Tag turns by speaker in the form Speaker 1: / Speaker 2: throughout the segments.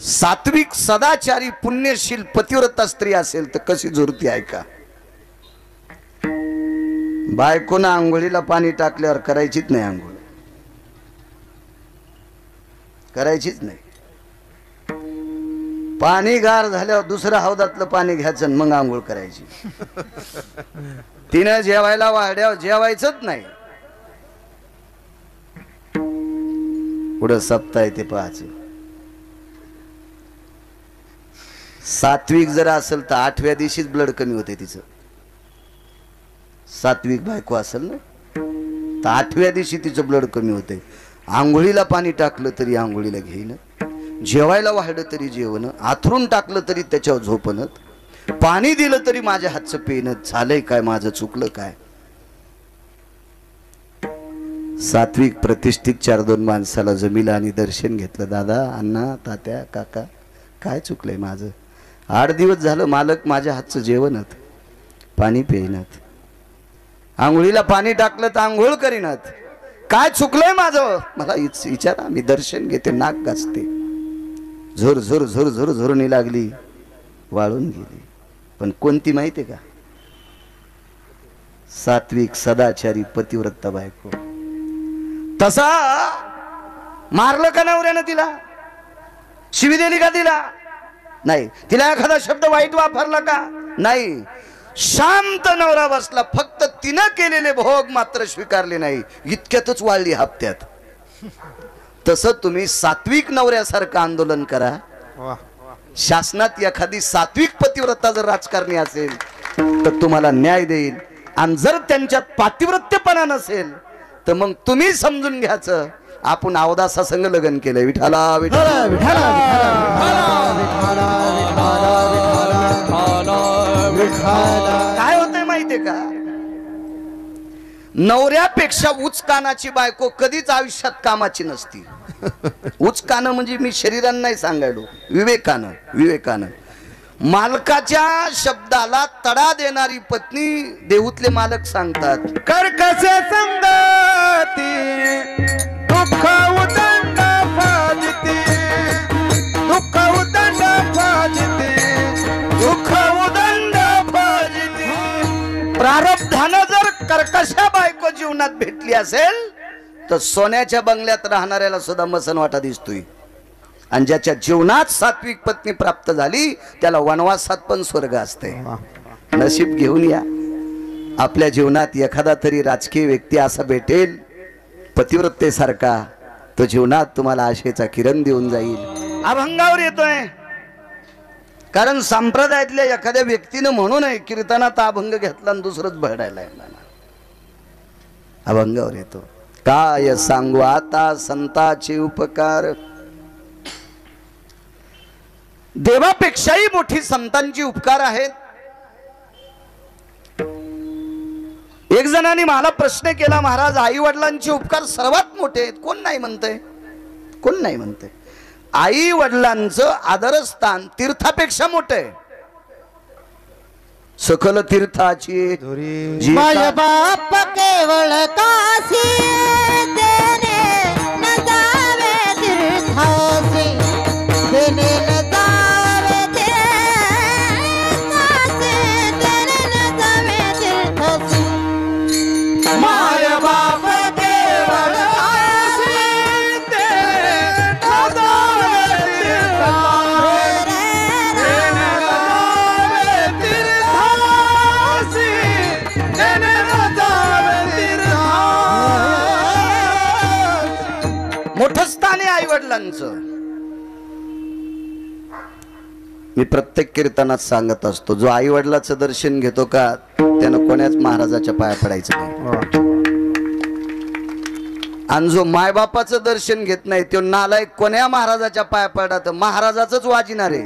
Speaker 1: सात्विक सदाचारी पुण्यशील पतिव्रता स्त्री असेल तर कशी झुरती आहे का? बायकोनं आंघोळीला पाणी टाकल्यावर करायचीच नाही, आंघोळ करायचीच नाही. पाणी गार झाल्यावर दुसरं हौदातलं पाणी घ्यायचं मग आंघोळ करायची. तिनं जेवायला वाढ्यावर जेवायचंच नाही. पुढं सप्ताह ते पाहायचं. सात्विक जर असेल तर 8व्या दिवशीच ब्लड कमी होते तिचं. सात्विक बायको असेल ना तर 8व्या दिवशी तिचं ब्लड कमी होते. आंघोळीला पाणी टाकलं तरी आंघोळीला घेईन, जेवायला वाढलं तरी जेवण, आथरून टाकलं तरी त्याच्यावर झोपणं, पाणी दिलं तरी माझ्या हातचं पेनं. झालंय काय, माझं चुकलं काय? सात्विक प्रतिष्ठित 4-2 माणसाला जमिलं आणि दर्शन घेतलं. दादा, अण्णा, तात्या, काका, काय चुकलंय माझं? 8 दिवस झालं मालक माझ्या हातचं जेवणत, पाणी पेनत, आंघोळीला पाणी टाकलं तर आंघोळ करीनात. काय चुकलंय माझं? मला विचारा, मी दर्शन घेते, नाक गाजते. झुर झुर झुर झुर झुरणी लागली, वाळून गेली. पण कोणती माहिती का? सात्विक सदाचारी पतिव्रता बायको. तसा मारलं का नवऱ्यानं तिला? शिवी दिली का तिला? नाही. तिला एखादा शब्द वाईट वापरला का? नाही. शांत नवरा बसला, फक्त तिनं केलेले भोग मात्र स्वीकारले नाही, इतक्यातच वाळली हप्त्यात. तसं तुम्ही सात्विक नवऱ्यासारखं आंदोलन करा. शासनात एखादी सात्विक पतिव्रता जर राजकारणी असेल तर तुम्हाला न्याय देईल. आणि जर त्यांच्यात पातिव्रत्यपणा नसेल तर मग तुम्ही समजून घ्यायचं आपण अवदासा संग लग्न केलंय. विठाला विठाला विठाला काय होतंय माहितीये का? नवऱ्यापेक्षा उच्च कानाची बायको कधीच आयुष्यात कामाची नसती. उच्च कान म्हणजे मी शरीरानं नाही सांगायलो, विवेकानं. विवेकानं मालकाच्या शब्दाला तडा देणारी पत्नी देऊतले मालक सांगतात,
Speaker 2: कर कसे संगती दुःख उदंड फाजती, दुःख उदंड फाजती, दुःख उदंड फाजती.
Speaker 1: प्रारब्धानं जर कर्कशा बायको जीवनात भेटली असेल तर सोन्याच्या बंगल्यात राहणाऱ्याला सुद्धा मसनवाटा दिसतोय. आणि ज्याच्या जीवनात सात्विक पत्नी प्राप्त झाली त्याला वनवासात पण स्वर्ग असते. नशीब घेऊन या. आपल्या जीवनात एखादा तरी राजकीय व्यक्ती असा भेटेल पतिव्रतेसारखा, तो जीवनात तुम्हाला आशेचा किरण देऊन जाईल. अभंगावर येतोय कारण संप्रदायातल्या एखाद्या व्यक्तीनं म्हणू नये कीर्तनात अभंग घेतला आणि दुसरंच भरडायला लागला. अभंगावर येतो, काय सांगू आता संतांचे उपकार. देवापेक्षाही मोठी संतांची उपकार आहेत. एक जणांनी मला प्रश्न केला, महाराज आई वडिलांचे उपकार सर्वात मोठे आहेत, कोण नाही म्हणतंय? कोण नाही म्हणतंय? आई वडिलांचं आदरस्थान तीर्थापेक्षा मोठं आहे. सकल तीर्थाची
Speaker 3: माय बाप केवळ काशी देणे न जावे तीर्थासी, देणे न जावे तीर्थासी, देणे न जावे तीर्थासी.
Speaker 2: माय बाप केवळ काशी देणे न जावे तीर्थासी, देणे न जावे तीर्थासी, देणे न जावे तीर्थासी.
Speaker 1: मोठं स्थान आहे आई वडिलांचं. मी प्रत्येक कीर्तनात सांगत असतो, जो आई वडिलाचं दर्शन घेतो का त्यानं कोण्याच महाराजाच्या पाया पडायचं नाही. आणि जो मायबापाचं दर्शन घेत नाही तो नालायक कोण्या महाराजाच्या पाया पडा तर महाराजाच वाजिणार आहे.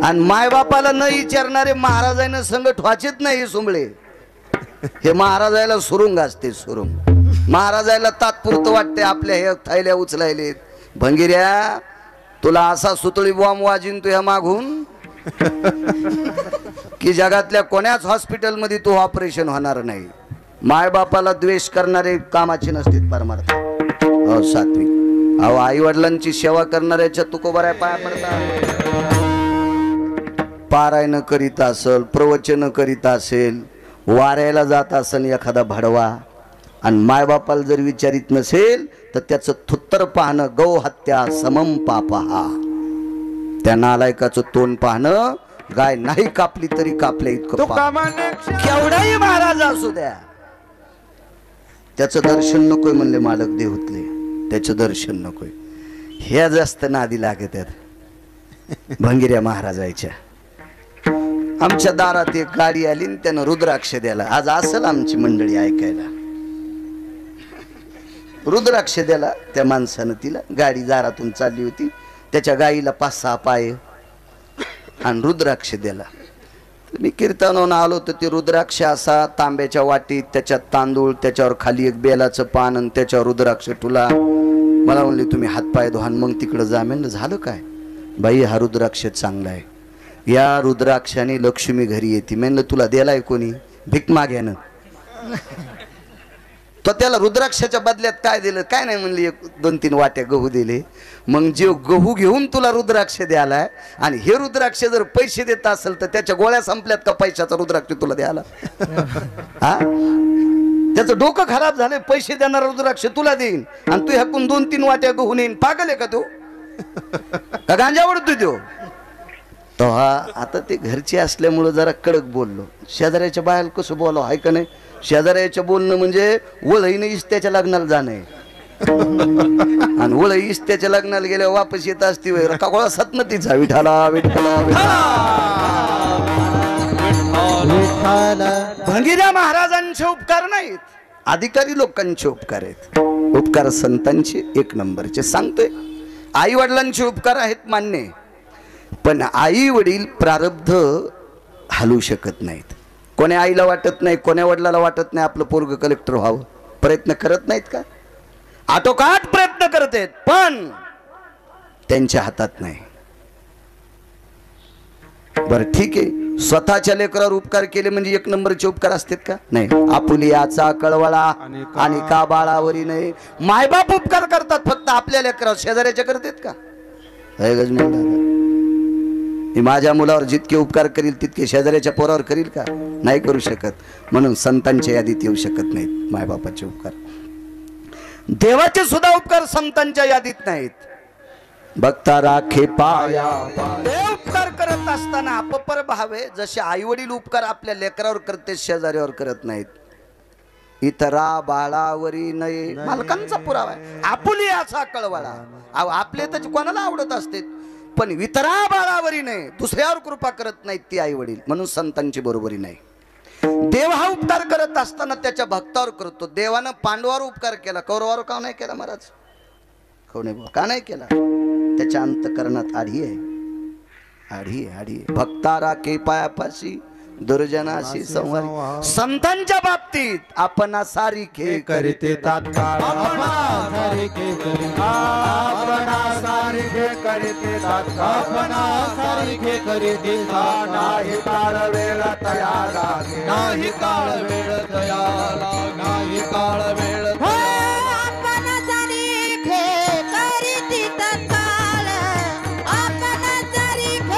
Speaker 1: आणि मायबापाला न विचारणारे महाराजांना संगत व्हायचेच नाही. सुंबळे हे महाराजाला सुरुंग असते, सुरुंग. महाराजाला तात्पुरतं वाटते आपल्या हे थैल्या उचलायले. भंगिऱ्या तुला असा सुतळी बॉम्ब वाजिन तुझ्या मागून की जगातल्या कोण्याच हॉस्पिटल मध्ये तू ऑपरेशन होणार नाही. मायबापाला द्वेष करणारे कामाचे नसतील परमार्थ. सात्विक अहो आई वडिलांची सेवा करणाऱ्याच्या तुकोबाऱ्या पाया पडतात. पारायण करीत असेल, प्रवचन करीत असेल, वाऱ्याला जात असेल एखादा भडवा आणि मायबापाला जर विचारित नसेल तर त्याचं थुत्तर पाहणं गौ हत्या समम पापहा. त्या नालायकाचं तोंड पाहणं गाय नाही कापली तरी कापल्या इतकं केवढाही महाराज असू द्या त्याचं दर्शन नकोय म्हणले मालक देवतले. त्याचं दर्शन नकोय. ह्या जास्त नादी लागत आहेत भंगिऱ्या महाराजाच्या. आमच्या दारात एक गाडी आली आणि त्यानं रुद्राक्ष द्याला. आज असेल आमची मंडळी ऐकायला. रुद्राक्ष द्याला त्या माणसानं. तिला गाडी दारातून चालली होती. त्याच्या गाईला 5-6 पाय आणि रुद्राक्ष द्याला. मी कीर्तनावरून आलो तर ते रुद्राक्ष असा तांब्याच्या वाटीत, त्याच्यात तांदूळ, त्याच्यावर खाली एक बेलाचं पान आणि त्याच्यावर रुद्राक्ष ठुला. मला म्हणले तुम्ही हातपाय धुवान मग तिकडं जा. म्हणलं झालं काय? बाई हा रुद्राक्ष चांगला आहे. या रुद्राक्षाने लक्ष्मी घरी येते. म्हणलं तुला द्यालाय कोणी? भीक माग्यानं. तो त्याला रुद्राक्षाच्या बदल्यात काय दिलं? काय नाही म्हणली 1-2-3 वाट्या गहू दिले. मग जे गहू घेऊन तुला रुद्राक्ष द्यालाय आणि हे रुद्राक्ष जर पैसे देत असेल तर त्याच्या गोळ्या संपल्यात का पैशाचा रुद्राक्ष तुला द्यायला? हा, त्याचं डोकं खराब झालंय. पैसे देणारा रुद्राक्ष तुला देईन आणि तू ह्याकून 2-3 वाट्या गहू नेईन. पागल आहे का तो? का गांजा ओढतो तो? तो हा आता ते घरचे असल्यामुळं जरा कडक बोललो. शेजाऱ्याच्या बाहेर कसं बोलावं आहे का नाही? शेजाऱ्याच्या बोलणं म्हणजे वळईने इस्त्याच्या लग्नाला जाणं आणि वळई इस्त्याच्या लग्नाला गेल्यावर वापस येत असती का गोळा सतनतीचा. विठाला विठाला भंगिरा महाराजांचे उपकार नाहीत, अधिकारी लोकांचे उपकार आहेत. उपकार संतांचे 1 नंबरचे. सांगतोय आई वडिलांचे उपकार आहेत मान्य, पण आई वडील प्रारब्ध हलवू शकत नाहीत. कोण्या आईला वाटत नाही, कोण्या वडिलाला वाटत नाही आपलं पोरग कलेक्टर व्हावं. प्रयत्न करत नाहीत का? आटोकाट प्रयत्न करत आहेत, पण त्यांच्या हातात नाही. बरं ठीक आहे, स्वतःच्या लेकरावर उपकार केले म्हणजे 1 नंबरचे उपकार असतात का? नाही. आपुलियाचा कळवळा आणि का बाळावरी नाही. मायबाप उपकार करतात फक्त आपल्या लेकरावर, शेजाऱ्याच्या करतात का? मी माझ्या मुलावर जितके उपकार करील तितके शेजाऱ्याच्या पोरावर करील का? नाही करू शकत. म्हणून संतांच्या यादीत येऊ शकत नाहीत मायबापाचे उपकार. देवाचे सुद्धा उपकार संतांच्या यादीत नाहीत. भक्ता राखे पाया. देव उपकार करत असताना अपपर भावे. जसे आई वडील उपकार आपल्या लेकरावर करते शेजाऱ्यावर करत नाहीत. इतरा बाळावरी नये मालकांचा पुरावा आहे. आपुलियाचा कळवळा. आपले तर कोणाला आवडत असते, पण वितरा बाळावरी नाही, दुसऱ्यावर कृपा करत नाहीत ती आई वडील. म्हणून संतांची बरोबरी नाही. देव हा उपकार करत असताना त्याच्या भक्तावर करतो. देवानं पांडवावर उपकार केला, कौरवावर का नाही केला महाराज? का नाही केला? त्याच्या अंतकरणात आढी आहे. आढी आहे. भक्ता राखे पायापाशी दुर्जनाशी संवाद. संतांच्या बाबतीत आपण सारिखे करीते तात्काळ.
Speaker 2: नाही काळ वेळ तयाला, नाही काळ वेळ तयाला, नाही काळ वेळ
Speaker 3: आपण सारिखे करीती तत्काळ. आपण सारिखे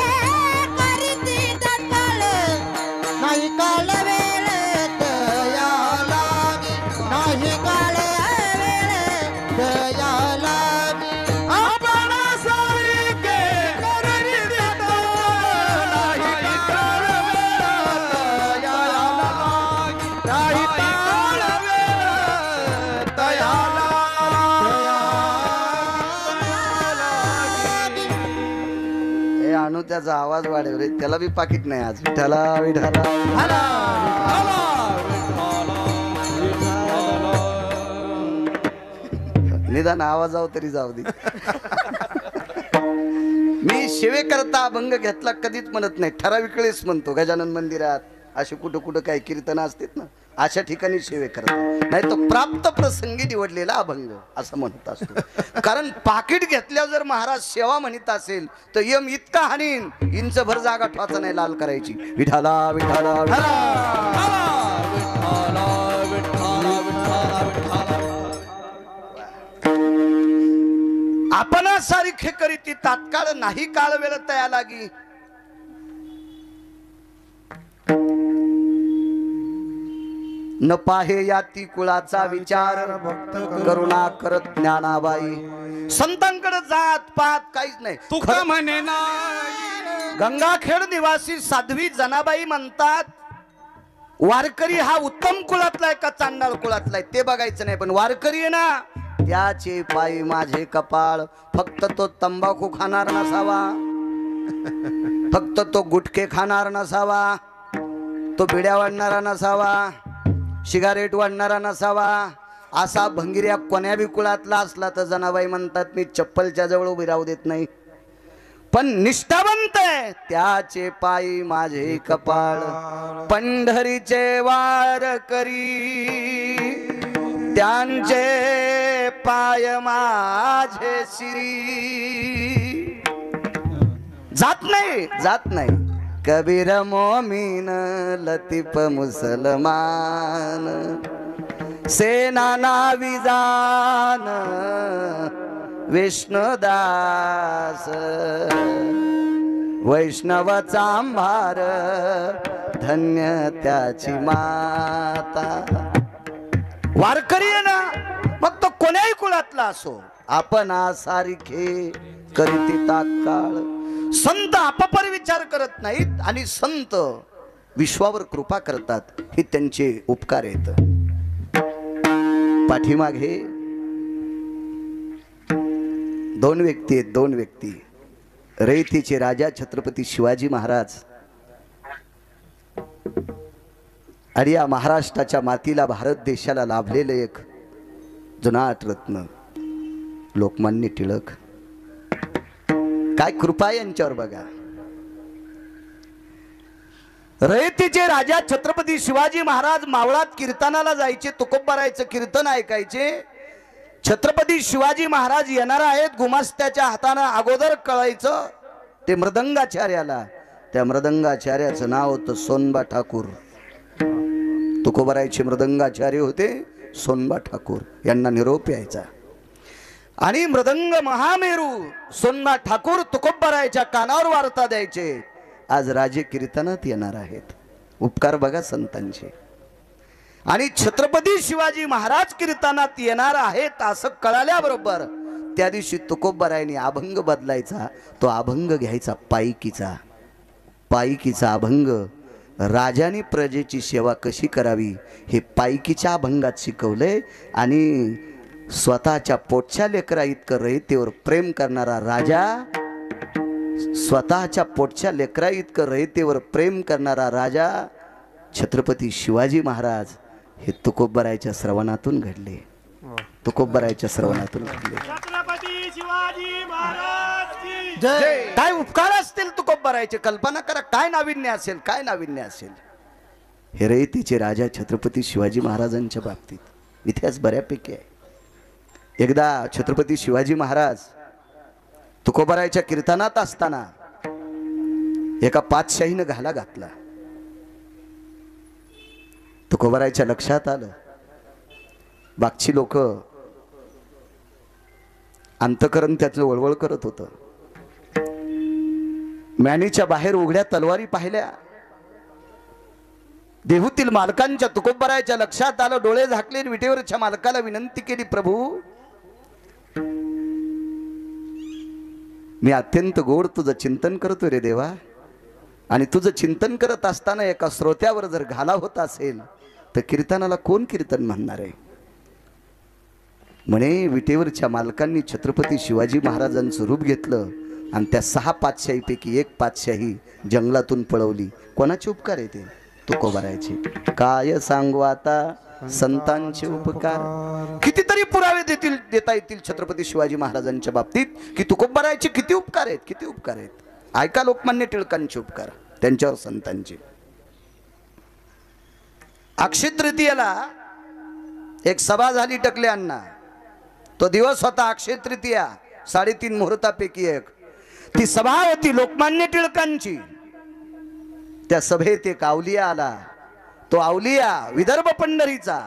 Speaker 3: करीती तत्काळ. नाही काळ वेळ तयाला, नाही काळ वेळ तयाला.
Speaker 2: आपण सारिखे करीती तत्काळ. नाही काळ वेळ तयाला, नाही काळ वेळ तयाला.
Speaker 1: हे आणू त्याचा आवाज वाढेल रे. त्याला बी पाकिट नाही आज. विठाला विठाला निदान आवाजाव तरी जाऊ दे. मी सेवेकरता अभंग घेतला कधीच म्हणत नाही. ठराविक वेळेस म्हणतो. गजानन मंदिरात असे कुठं कुठं काही कीर्तन असतात ना, अशा ठिकाणी सेवे करतो. नाही तर प्राप्त प्रसंगी निवडलेला अभंग असं म्हणत असतो. कारण पाकिट घेतल्यावर जर महाराज सेवा म्हणत असेल तर यम इतका हानीन, इंच भर जागा ठोचा नाही लाल करायची. विठाला विठाला आपणा सारिखे करीती तात्काळ नाही काळ वेळ तया लागी. न पाहे याती कुळाचा विचार करुणा करत ज्ञानाबाई. संतांकडे जात पात काहीच नाही.
Speaker 2: तुका म्हणे ना
Speaker 1: गंगाखेड निवासी साध्वी जनाबाई म्हणतात वारकरी हा उत्तम कुळातला आहे का चांडाळ कुळातला आहे ते बघायचं नाही, पण वारकरी आहे ना त्याचे पायी माझे कपाळ. फक्त तो तंबाखू खाणार नसावा, फक्त तो गुटखे खाणार नसावा, तो बिड्या वाढणारा नसावा, सिगारेट वाढणारा नसावा. असा भंगिऱ्या कोण्या बी कुळातला असला तर जनाबाई म्हणतात मी चप्पलच्या जवळ उभी राहू देत नाही. पण निष्ठावंत आहे त्याचे पायी माझे कपाळ. पंढरीचे वार करी त्यांचे पाय माझे शिरी. जात नाही जात नाही. कबीर मोमीन लतीफ मुसलमान सेना नावी जान विष्णुदास वैष्णव चांभार धन्य त्याची माता. वारकरी आहे ना मग तो कोण्याही कुळातला असो आपण सारखे करीती तात्काळ. संत आपापर विचार करत नाहीत आणि संत विश्वावर कृपा करतात हे त्यांचे उपकार आहेत. पाठीमागे दोन व्यक्ती आहेत, दोन व्यक्ती. रयतेचे राजा छत्रपती शिवाजी महाराज आणि या महाराष्ट्राच्या मातीला भारत देशाला लाभलेले एक जुनाट रत्न लोकमान्य टिळक. काय कृपा यांच्यावर बघा. रयतेचे राजा छत्रपती शिवाजी महाराज मावळात कीर्तनाला जायचे, तुकोबारायचं कीर्तन ऐकायचे. छत्रपती शिवाजी महाराज येणार आहेत गुमास्त्याच्या हातानं अगोदर कळायचं ते मृदंगाचार्याला. त्या मृदंगाचार्याचं नाव होतं सोनबा ठाकूर. तुकोबारायचे मृदंगाचार्य होते सोनबा ठाकूर. यांना निरोप यायचा आणि मृदंग महामेरू सोनबा ठाकूर तुकोबारायच्या कानावर वार्ता द्यायचे आज राजे कीर्तनात येणार आहेत. उपकार बघा संतांचे. आणि छत्रपती शिवाजी महाराज कीर्तनात येणार आहेत असं कळाल्याबरोबर त्या दिवशी तुकोबारायांनी अभंग बदलायचा. तो अभंग घ्यायचा पायकीचा. पायकीचा अभंग राजाने प्रजेची सेवा कशी करावी हे पायकीच्या अभंगात शिकवलंय. आणि स्वतःच्या पोटच्या लेकरा इतकं रयतेवर प्रेम करणारा राजा, स्वतःच्या पोटच्या लेकरा इतकं रयतेवर प्रेम करणारा राजा छत्रपती शिवाजी महाराज हे तुकोबारायच्या श्रवणातून घडले. तुकोबारायच्या श्रवणातून घडले.
Speaker 4: छत्रपती शिवाजी महाराज की जय.
Speaker 1: काय उपकार असतील तुकोबारायचे. कल्पना करा काय नाविन्य असेल, काय नाविन्य असेल. हे रयतेचे राजा छत्रपती शिवाजी महाराजांच्या बाबतीत इतिहास बऱ्यापैकी आहे. एकदा छत्रपती शिवाजी महाराज तुकोबारायच्या कीर्तनात असताना एका पातशाहीनं घाला घातला. तुकोबारायच्या लक्षात आलं. बागची लोक अंतकरण त्याचं वळवळ करत होतं. मॅनीच्या बाहेर उघड्या तलवारी पाहिल्या. देहूतील मालकांच्या तुकोबारायच्या लक्षात आलं. डोळे झाकले. विटेवरच्या मालकाला विनंती केली, प्रभू मी अत्यंत गोड तुझं चिंतन करतोय रे देवा. आणि तुझं चिंतन करत असताना एका श्रोत्यावर जर घाला होत असेल तर कीर्तनाला कोण कीर्तन म्हणणार आहे. म्हणे विटेवरच्या मालकांनी छत्रपती शिवाजी महाराजांचं रूप घेतलं आणि त्या 6 पातशाहीपैकी एक पातशाही जंगलातून पळवली. कोणाचे उपकार आहे ते? तुकोबारायचे. काय सांगू आता संतांचे उपकार. कितीतरी पुरावे देता येतील छत्रपती शिवाजी महाराजांच्या बाबतीत की तुकोबारायचे किती उपकार आहेत, किती उपकार आहेत. ऐका लोकमान्य टिळकांचे उपकार त्यांच्यावर संतांचे. अक्षय तृतीयेला एक सभा झाली टकले अण्णा. तो दिवस होता अक्षय तृतीया. 3.5 मुहूर्तापैकी एक ती सभा होती लोकमान्य टिळकांची. त्या सभेत एक अवलिया आला. तो अवलिया विदर्भ पंढरीचा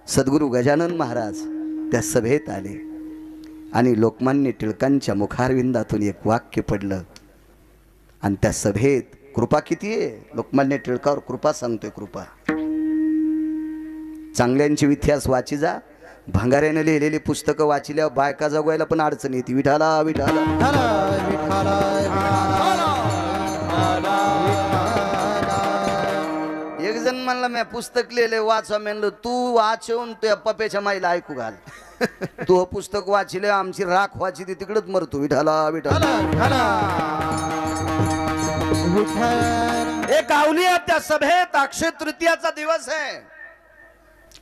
Speaker 1: सद्गुरु गजानन महाराज त्या सभेत आले आणि लोकमान्य टिळकांच्या मुखारविंदातून एक वाक्य पडलं आणि त्या सभेत कृपा किती आहे, लोकमान्य टिळकावर कृपा सांगतोय, कृपा. चांगल्यांचे इतिहास वाची जा, भंगाऱ्याने लिहिलेली पुस्तकं वाचिल्यावर बायका जगवायला पण अडचण येते. विठाला विठाला. एक जण म्हणला मी पुस्तक लिहिले वाचा, म्हणलं तू वाचून तुझ्या पप्याच्या माईला ऐकू घाल. तू पुस्तक वाचिले आमची राख वाची ती तिकडच मरतो. विठाला विठाला. एक गावली त्या सभेत अक्षय तृतीयाचा दिवस आहे.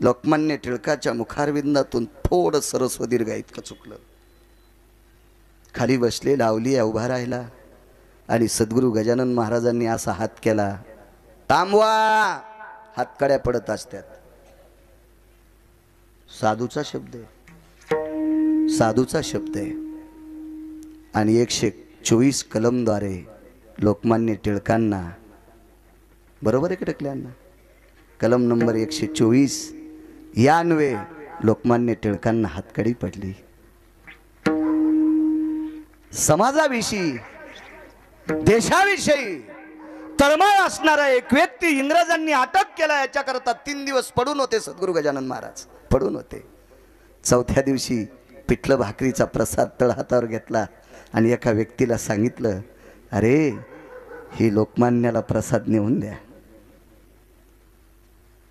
Speaker 1: लोकमान्य टिळकाच्या मुखारविंदातून थोडं सरस्व दीर्घ इतकं चुकलं. खाली बसले लावली उभा राहिला आणि सद्गुरू गजानन महाराजांनी असा हात केला, थांबवा. हातकड्या पडत असतात. साधूचा शब्द आहे, साधूचा शब्द आहे. आणि 124 कलमद्वारे लोकमान्य टिळकांना, बरोबर आहे की टकल्यांना, कलम नंबर 124 यान्वे लोकमान्य टिळकांना हातकडी पडली. समाजाविषयी देशाविषयी तळमळ असणारा एक व्यक्ती इंग्रजांनी अटक केला. याच्याकरता 3 दिवस पडून होते सद्गुरू गजानन महाराज, पडून होते. चौथ्या दिवशी पिठलं भाकरीचा प्रसाद तळहातावर घेतला आणि एका व्यक्तीला सांगितलं, अरे ही लोकमान्याला प्रसाद नेऊन द्या.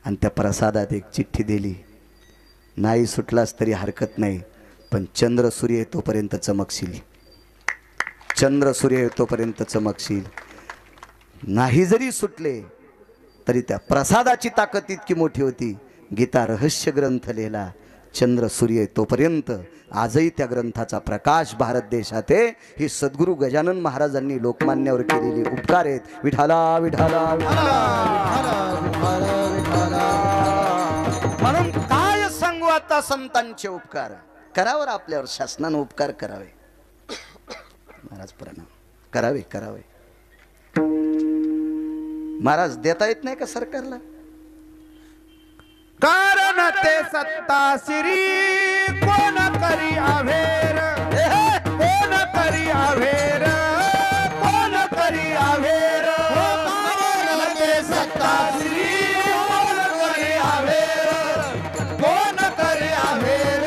Speaker 1: आणि त्या प्रसादात एक चिठ्ठी दिली, नाही सुटलास तरी हरकत नाही, पण चंद्र सूर्य येतोपर्यंत चमकशील, चंद्र सूर्य येतोपर्यंत चमकशील. नाही जरी सुटले तरी त्या प्रसादाची ताकद इतकी मोठी होती. गीता रहस्य ग्रंथ लिहिला चंद्र सूर्य तोपर्यंत. आजही त्या ग्रंथाचा प्रकाश भारत देशात आहे. ही सद्गुरू गजानन महाराजांनी लोकमान्यावर केलेली उपकार आहेत. विठाला विठाला. म्हणून काय सांगू आता संतांचे उपकार. करावर आपल्यावर शासनानं उपकार करावे. महाराज प्रणाम करावे करावे. महाराज देता येत नाही का सरकारला?
Speaker 2: कारण ते सत्ता श्री कोण करी अभेर, कोण करी अभेर, कोण करी अभेर. कारण ते सत्ता श्री कोण करी अभेर, कोण करी अभेर,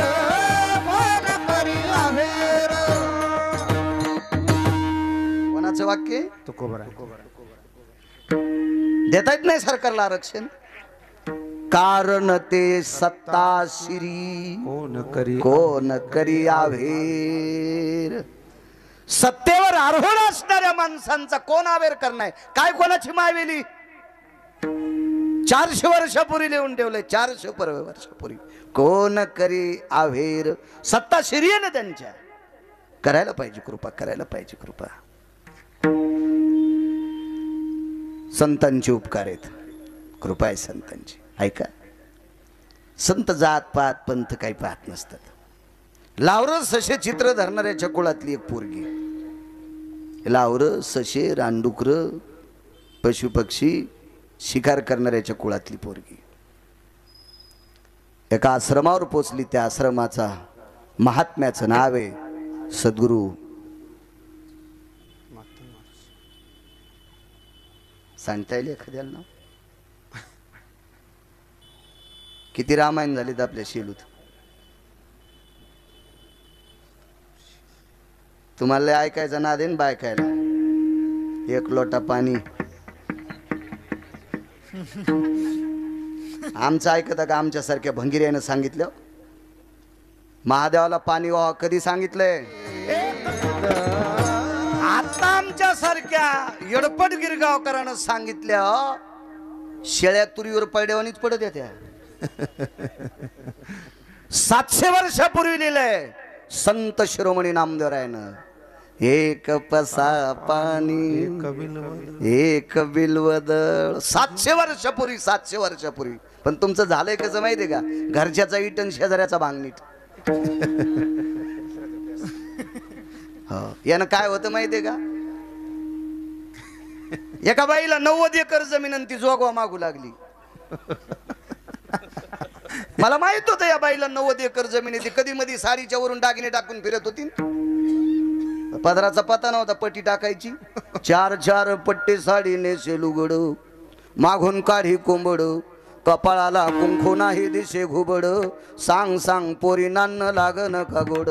Speaker 2: कोण करी अभेर.
Speaker 1: कोणाचं वाक्य? देता येत नाही सरकारला आरक्षण, कारण ते सत्ता श्री कोण करी अभेर. सत्तेवर आरोहण असणाऱ्या माणसांचा कोण अभेर करणार? काय कोणाची मायवेली? 400 वर्षापूर्वी लिहून ठेवलंय, 400 वर्षापूर्वी. कोण करी अभेर. सत्ता श्री आहे ना त्यांच्या, करायला पाहिजे कृपा, करायला पाहिजे कृपा. संतांचे उपकार आहेत, कृपा आहे संतांची. ऐका, संत जात पात पंथ काही पाहत नसतात. लावरं सशे चित्र धरणाऱ्याच्या कुळातली एक पोरगी. लावरं सशे रानडुकर पशुपक्षी शिकार करणाऱ्याच्या कुळातली पोरगी एका आश्रमावर पोचली. त्या आश्रमाचा महात्म्याचं नाव आहे सद्गुरू. सांगता येईल एखाद्याला नाव? किती रामायण झालीत आपल्या शेलूत? तुम्हाला ऐकायचं ना देन बायकायला. एक लोटा पाणी आमचं ऐकतं का? आमच्यासारख्या भंगिऱ्यानं सांगितलं महादेवाला पाणी व्हा कधी सांगितलंय? आता आमच्यासारख्या येडपट गिरगावकरांना सांगितल्या शेळ्या तुरीवर पडल्यावानीच पडत येत्या. 700 वर्षापूर्वी लिहिलंय संत शिरोमणी नामदेवरायानं. एक पसा पाणी एक बिलवदळ. 700 वर्षापूर्वी, 700 वर्षापूर्वी. पण तुमचं झालंय कसं माहितीये का? घरच्याचा इटन शेजाऱ्याचा भांगनीट. हो, यानं काय होतं माहितीये का? एका बाईला 90 एकर जमीन आणि ती जोगवा मागू लागली. मला माहित होतं या बाईला 90 एकर जमीन आहे. कधी मधी साडीच्या वरून दागिने टाकून फिरत होती. पदराचा पता नव्हता पट्टी टाकायची. 4 पट्टे साडी नेसे लुगड, मागून काढी कोंबड, कपाळाला कुंकू नाही दिसे घुबड, सांग सांग पोरी नान्न लागन का गोड.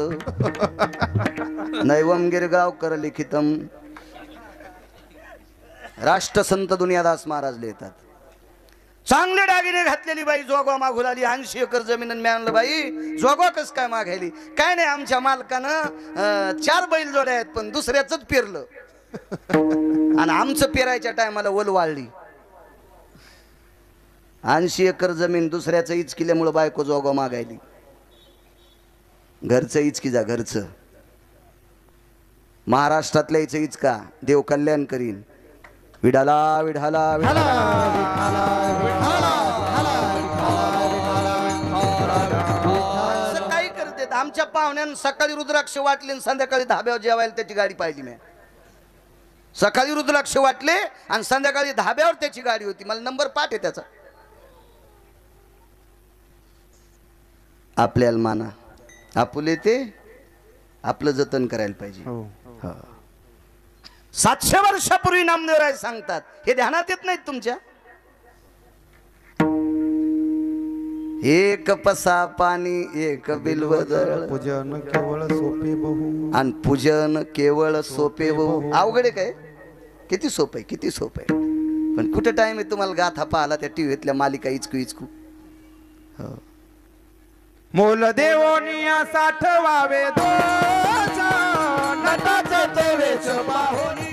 Speaker 1: नैवम गिरगावकर लिखितम. राष्ट्रसंत दुनियादास महाराज लिहितात. चांगले दागिने घातलेली बाई जोगवा मागू लागली. 80 एकर जमीन मिळालं. बाई जोगवा कस काय मागायली? काय नाही, आमच्या मालकानं 4 बैल जोड्या आहेत पण दुसऱ्याच पेरलं आणि आमचं पेरायच्या टायमाला वल वाळली. 80 एकर जमीन दुसऱ्याचं इचकिल्यामुळे बायको जोगवा मागायली. घरचं इचकी जा, घरचं. महाराष्ट्रातल्या इचं इचका देव कल्याण करीन. विठाला विठाला विठाला. काही करते आमच्या पाहुण्यानं सकाळी रुद्राक्ष वाटले आणि संध्याकाळी धाब्यावर जेवायला त्याची गाडी पाहिली. मी सकाळी रुद्राक्ष वाटले आणि संध्याकाळी धाब्यावर त्याची गाडी होती. मला नंबर पाठ आहे त्याचा. आपल्याला माना, आपुले ते आपलं जतन करायला पाहिजे. 700 वर्षापूर्वी नामदेवराय सांगतात. हे ध्यानात येत नाहीत तुमच्या. एक पसा पाणी एक बिल्वदळ,
Speaker 2: पूजन केवळ सोपे बहु.
Speaker 1: आणि पूजन केवळ सोपे बहु. अवघड आहे काय? किती सोपं आहे, किती सोपं आहे. पण कुठं टाइम आहे तुम्हाला गाथा पाहाला त्या टीव्हीतल्या मालिका इचकू इचकू.
Speaker 2: मोल देवोनिया साठवावे दोष, नटाचे तेवेच बाहुली.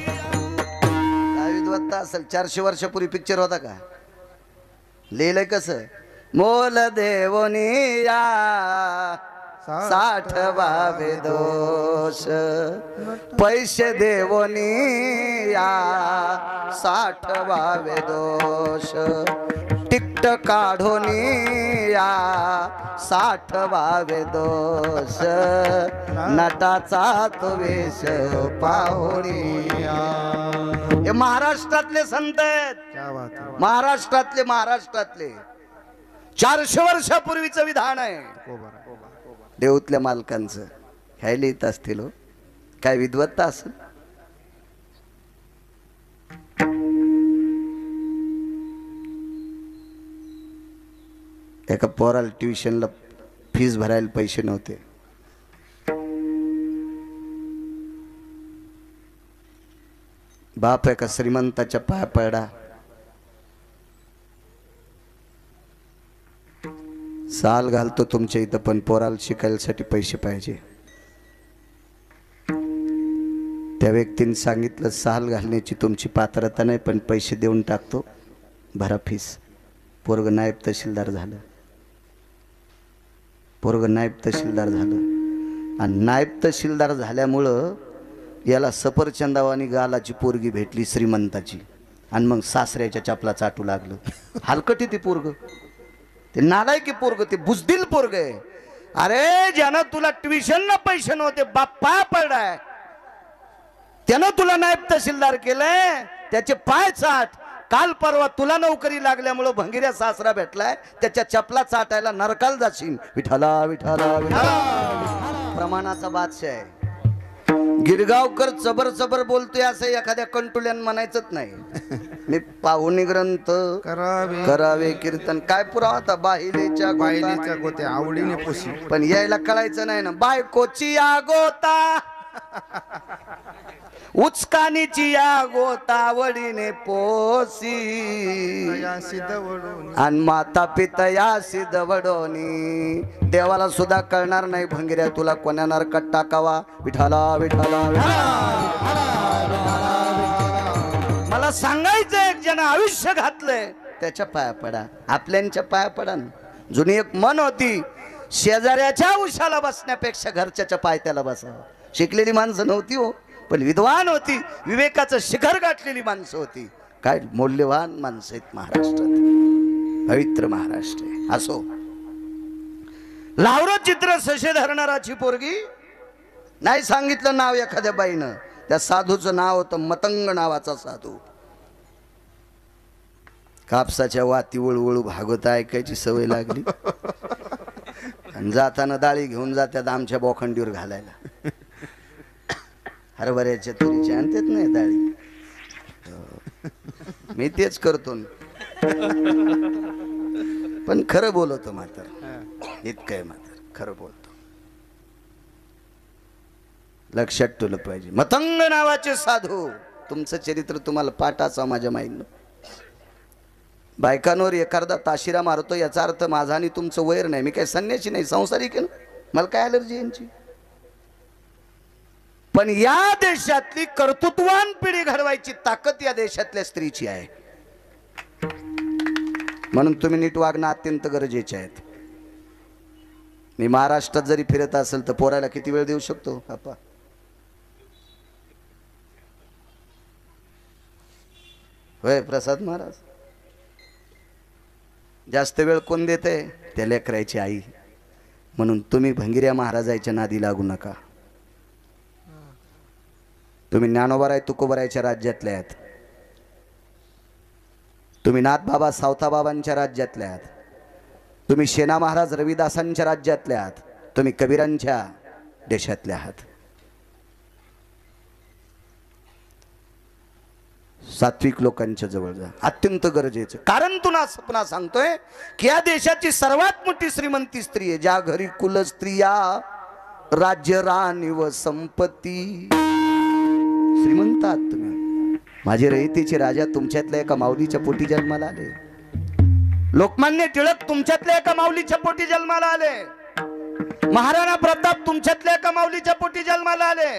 Speaker 1: काय विद्वत्ता असेल. 400 वर्षापूर्वी पिक्चर होता का? लिहिलंय कसं? मोल देवोनिया साठवावे दोष, पैसे देवोनिया साठवावे दोष, तिकट काढोनिया साठवावे दोष, नटाचा तो वेश पाहुनिया. हे महाराष्ट्रातले संत आहेत.
Speaker 2: क्या बात है.
Speaker 1: महाराष्ट्रातले 400 वर्षापूर्वीचं विधान आहे. देऊतल्या मालकांचं. ह्या लिहित असतील. काय विद्वत्ता असेल. एका पोराला ट्युशनला फीस भरायला पैसे नव्हते. बाप एका श्रीमंताच्या पाया पडला. साल घालतो तुमच्या इथं पण पोराला शिकायसाठी पैसे पाहिजे. त्या व्यक्तीने सांगितलं साल घालण्याची तुमची पात्रता नाही पण पैसे देऊन टाकतो, भरा फीस. पोरग नायब तहसीलदार झालं. पोरग नायब तहसीलदार झालं आणि नायब तहसीलदार झाल्यामुळं याला सफरचंदावानी गालाची पोरगी भेटली श्रीमंताची. आणि मग सासऱ्याच्या चपला चाटू लागलं. हलकटी ती पोरग, ते नालायकी पोरग, ते बुजदिल पोरग आहे. अरे ज्यानं तुला ट्युशनला पैसे नव्हते बाप्पा पडलाय, त्यानं तुला नायब तहसीलदार केलंय, त्याचे पाय चाट. काल परवा तुला नोकरी लागल्यामुळं भंगिऱ्या सासरा भेटलाय, त्याच्या चपला चाटायला नरकाल जाशील. विठाला विठाला विठाला. प्रमाणाचा बादशाह आहे. गिरगावकर चबर चबर बोलतोय असं एखाद्या कंटुल्यान म्हणायचंच नाही. मी पाहुणी ग्रंथ करावे कीर्तन. काय पुरावा होता? बाहिलेच्या
Speaker 2: गोते आवडीने पोशी.
Speaker 1: पण यायला कळायचं नाही ना. बायकोची या गोता, उचकानीची या गोतावडीने पोसी, आणि माता पिता या सिद्धवडोनी. देवाला सुद्धा कळणार नाही भंगिऱ्या तुला कोण्या नरकात टाकावा. विठाला विठाला. मला सांगायचं, एक जण आयुष्य घातलंय त्याच्या पाया पडा, आपल्यांच्या पाया पडा. जुनी एक मन होती, शेजाऱ्याच्या उशाला बसण्यापेक्षा घरच्याच्या पायथ्याला बसावं. शिकलेली माणसं नव्हती हो, पण विद्वान होती. विवेकाचं शिखर गाठलेली माणसं होती. काय मौल्यवान माणसं आहेत महाराष्ट्रात. पवित्र महाराष्ट्र आहे. असो, लावरं चित्र सशे धरणाराची पोरगी. नाही सांगितलं नाव एखाद्या बाईनं. त्या साधूचं नाव होतं मतंग नावाचा साधू. कापसाच्या वाती वळवळू भागवत ऐकायची सवय लागली. आणि जाताना डाळी घेऊन जात्यात आमच्या बोखंडीवर घालायला. हरभऱ्याच्या तुरीच्या आणतात नाही डाळी. मी तेच करतो न. पण खरं बोलतो मात्र, इतकंय मात्र खरं बोलतो. लक्षात ठेवलं पाहिजे. मतंग नावाचे साधू, तुमचं चरित्र तुम्हाला पाठ असावं माझ्या माईनं. बायकांवर एखादा ताशिरा मारतो याचा अर्थ माझा आणि तुमचं वैर नाही. मी काही संन्यासी नाही, संसारिक आहे ना, मला काय अलर्जी यांची. पण या देशातली कर्तृत्वान पिढी घडवायची ताकद या देशातल्या स्त्रीची आहे. म्हणून तुम्ही नीट वागणं अत्यंत गरजेचे आहेत. मी महाराष्ट्रात जरी फिरत असेल तर पोराला किती वेळ देऊ शकतो बापा? होय प्रसाद महाराज, जास्त वेळ कोण देते? त्या लेकरायची आई. म्हणून तुम्ही भंगिऱ्या महाराजाच्या नादी लागू नका. तुम्ही ज्ञानोबाराय तुकोबारायच्या राज्यातले आहेत. तुम्ही नाथबाबा सावताबाबांच्या राज्यातले आहात. तुम्ही शेना महाराज रविदासांच्या राज्यातले आहात. तुम्ही कबीरांच्या देशातले आहात. सात्विक लोकांच्या जवळ जा, अत्यंत गरजेचं. कारण तुला सपना सांगतोय की या देशाची सर्वात मोठी श्रीमंती स्त्री आहे. ज्या घरी कुल स्त्रिया राज्य राणी व संपत्ती. श्रीमंत आहात तुम्ही. माझे रयतेचे राजा तुमच्यातल्या एका माऊलीच्या पोटी जन्माला आले. लोकमान्य टिळक तुमच्यातल्या एका माऊलीच्या पोटी जन्माला आले. महाराणा प्रताप तुमच्यातल्या एका माऊलीच्या पोटी जन्माला आले.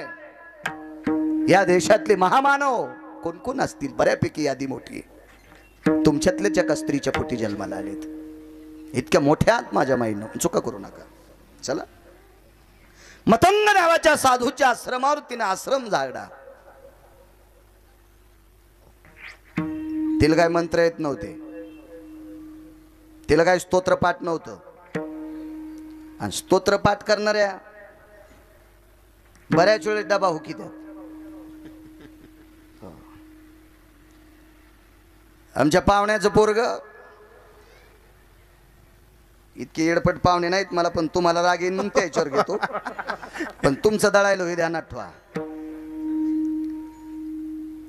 Speaker 1: या देशातले महामानव कोण कोण असतील? बऱ्यापैकी यादी मोठी. तुमच्यातल्याच एका स्त्रीच्या पोटी जन्माला आलेत. इतक्या मोठ्या आत माझ्या माईनं चुका करू नका. चला, मतंग नावाच्या साधूच्या आश्रमावर तिने आश्रम झाडा. तिला काय मंत्र येत नव्हते, तिला काय स्तोत्रपाठ नव्हतं. आणि स्तोत्रपाठ करणाऱ्या बऱ्याच वेळेस डबा हुकी द्या. आमच्या पाहुण्याचं पोरग, इतके येडपट पाहुणे नाहीत मला, पण तुम्हाला राग येईन म्हणून त्याच्यावर घेतो. पण तुमचं दळायला हे ध्यानात ठेवा.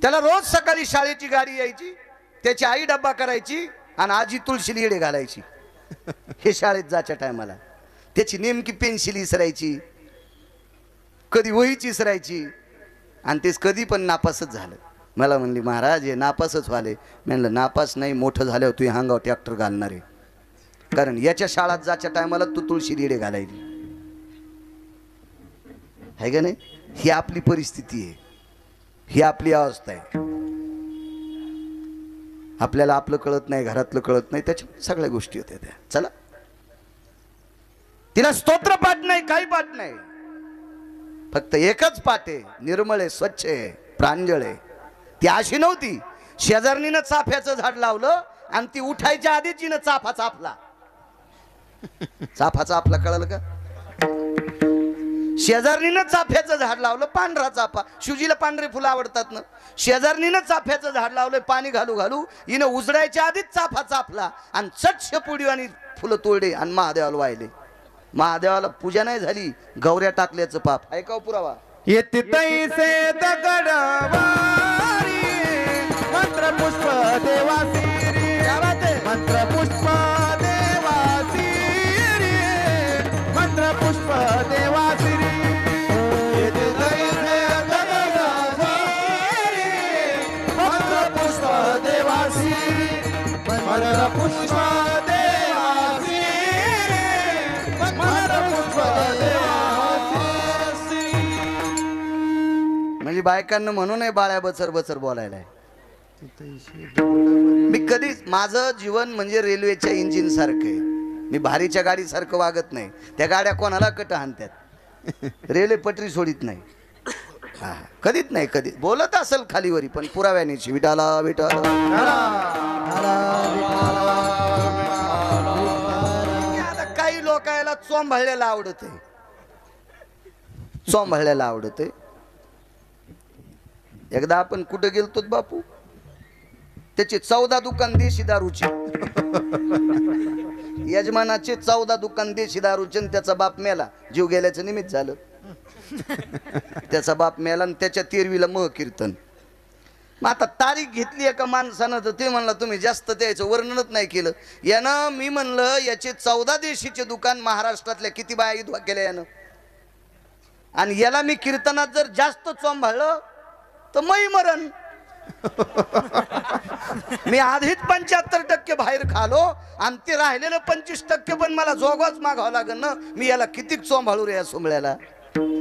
Speaker 1: त्याला रोज सकाळी शाळेची गाडी यायची, त्याची आई डब्बा करायची आणि आजी तुळशीला येडे घालायची. हे शाळेत जायच्या टायमाला त्याची नेमकी पेन्सिल इसरायची, कधी वहीची इसरायची, आणि तेच कधी पण नापासच झालं. मला म्हणली महाराज हे नापासच व्हाले. म्हणलं नापास नाही, मोठं झाल्यावर तू हांगाव ट्रॅक्टर घालणार आहे. कारण याच्या शाळात जायच्या टायमाला तू तुळशी रेडे घालायली आहे का नाही. ही आपली परिस्थिती आहे, ही आपली अवस्था आहे. आपल्याला आपलं कळत नाही, घरातलं कळत नाही, त्याच्या सगळ्या गोष्टी होत्या त्या. चला, तिला स्तोत्र पाठ नाही, काही पाठ नाही, फक्त एकच पाठ आहे, निर्मळ आहे, स्वच्छ आहे, प्रांजळ आहे. ती अशी नव्हती शेजारणीनं चाफ्याचं झाड लावलं आणि ती उठायच्या आधीच तिनं चाफा चाफला. चाफा चाफला कळलं का? शेजारणीनं चाफ्याचं झाड लावलं, पांढरा चाफा. शिवजीला पांढरे फुलं आवडतात ना. शेजारणीनं चाफ्याचं झाड लावलं, पाणी घालू घालू हिनं उजडायच्या आधीच चाफा चाफला आणि चटशे पुडी आणि फुलं तोडले आणि महादेवाला वाहिले. महादेवाला पूजा नाही झाली, गौऱ्या टाकल्याचं पाप. ऐकाव पुरावा.
Speaker 2: येते तैसे दगडवारी मंत्र पुष्प देवासी मंत्र पुष्प देवासी मंत्र पुष्प देवासी. येते तैसे दगडवारी मंत्र पुष्प देवासी मंत्र पुष्प देवासी मंत्र पुष्प देवासी.
Speaker 1: म्हणजे बायकांना म्हणू नये बाळ्या बचर बचर बोलायला. मी कधीच, माझं जीवन म्हणजे रेल्वेच्या इंजिन सारखं आहे. मी भारीच्या गाडी सारखं वागत नाही. त्या गाड्या कोणाला कट हाणतात, रेल्वे पटरी सोडित नाही. हा, कधीच नाही. कधी बोलत असेल खालीवरी, पण पुराव्यानेची विटाला विटाला. आता काही लोकायला चोंभाळलेला आवडत आहे, चोंभाळलेला आवडत आहे. एकदा आपण कुठे गेलतो बापू, त्याचे 14 दुकान देशी दारूची. यजमानाचे 14 दुकान देशी दारूचे आणि त्याचा बाप मेला, जीव गेल्याचं निमित्त झालं. त्याचा बाप मेला आणि त्याच्या 13वीला मह कीर्तन. मग आता तारीख घेतली एका माणसानं तर ते म्हणलं तुम्ही जास्त द्यायचं वर्णनच नाही केलं. यानं मी म्हणलं याचे 14 देशीचे दुकान महाराष्ट्रातल्या किती बाया विधवा केल्या यानं, आणि याला मी कीर्तनात जर जास्त चोंभाळलं तर मै मरण. मी आधीच 75% बाहेर खालो आणि ते राहिलेलं 25% पण मला जोगवाच मागावं लागेल ना. मी याला किती चोंभाळू रे या सोमळ्याला.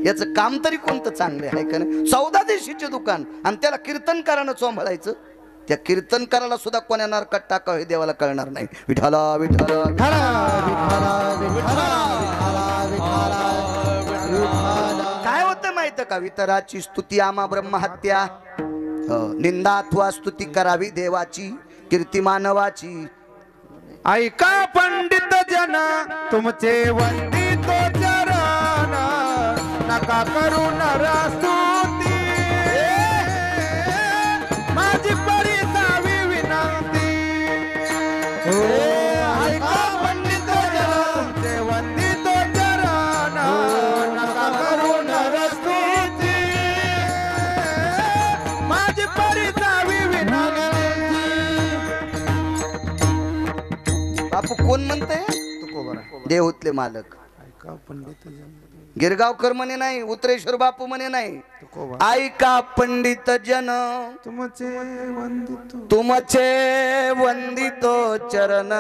Speaker 1: याचं काम तरी कोणतं चांगलं आहे का नाही. 14 देशीचे दुकान आणि त्याला कीर्तनकारानं चोंभाळायचं. त्या कीर्तनकाराला सुद्धा कोण्या नरकात टाकावं हे देवाला कळणार नाही. विठाला विठाला काय होतं माहिती का, वितराची स्तुती आमा ब्रह्महत्या, निंदा अथवा स्तुती करावी देवाची, कीर्ती मानवाची.
Speaker 2: ऐका पंडित जन तुमचे वंदित चरण, नका करू नरस्तुती, माझी परिसावी विनंती. ऐका पंडित जन तुमचे वंदित चरण, नका करू नरस्तुती, माझी परिसावी विनंती.
Speaker 1: बापू कोण म्हणते, देहूतले मालक गिरगावकर म्हणे नाही, उतरेश्वर बापू म्हणे नाही. ऐका पंडित जन तुमचे वंदितो चरण,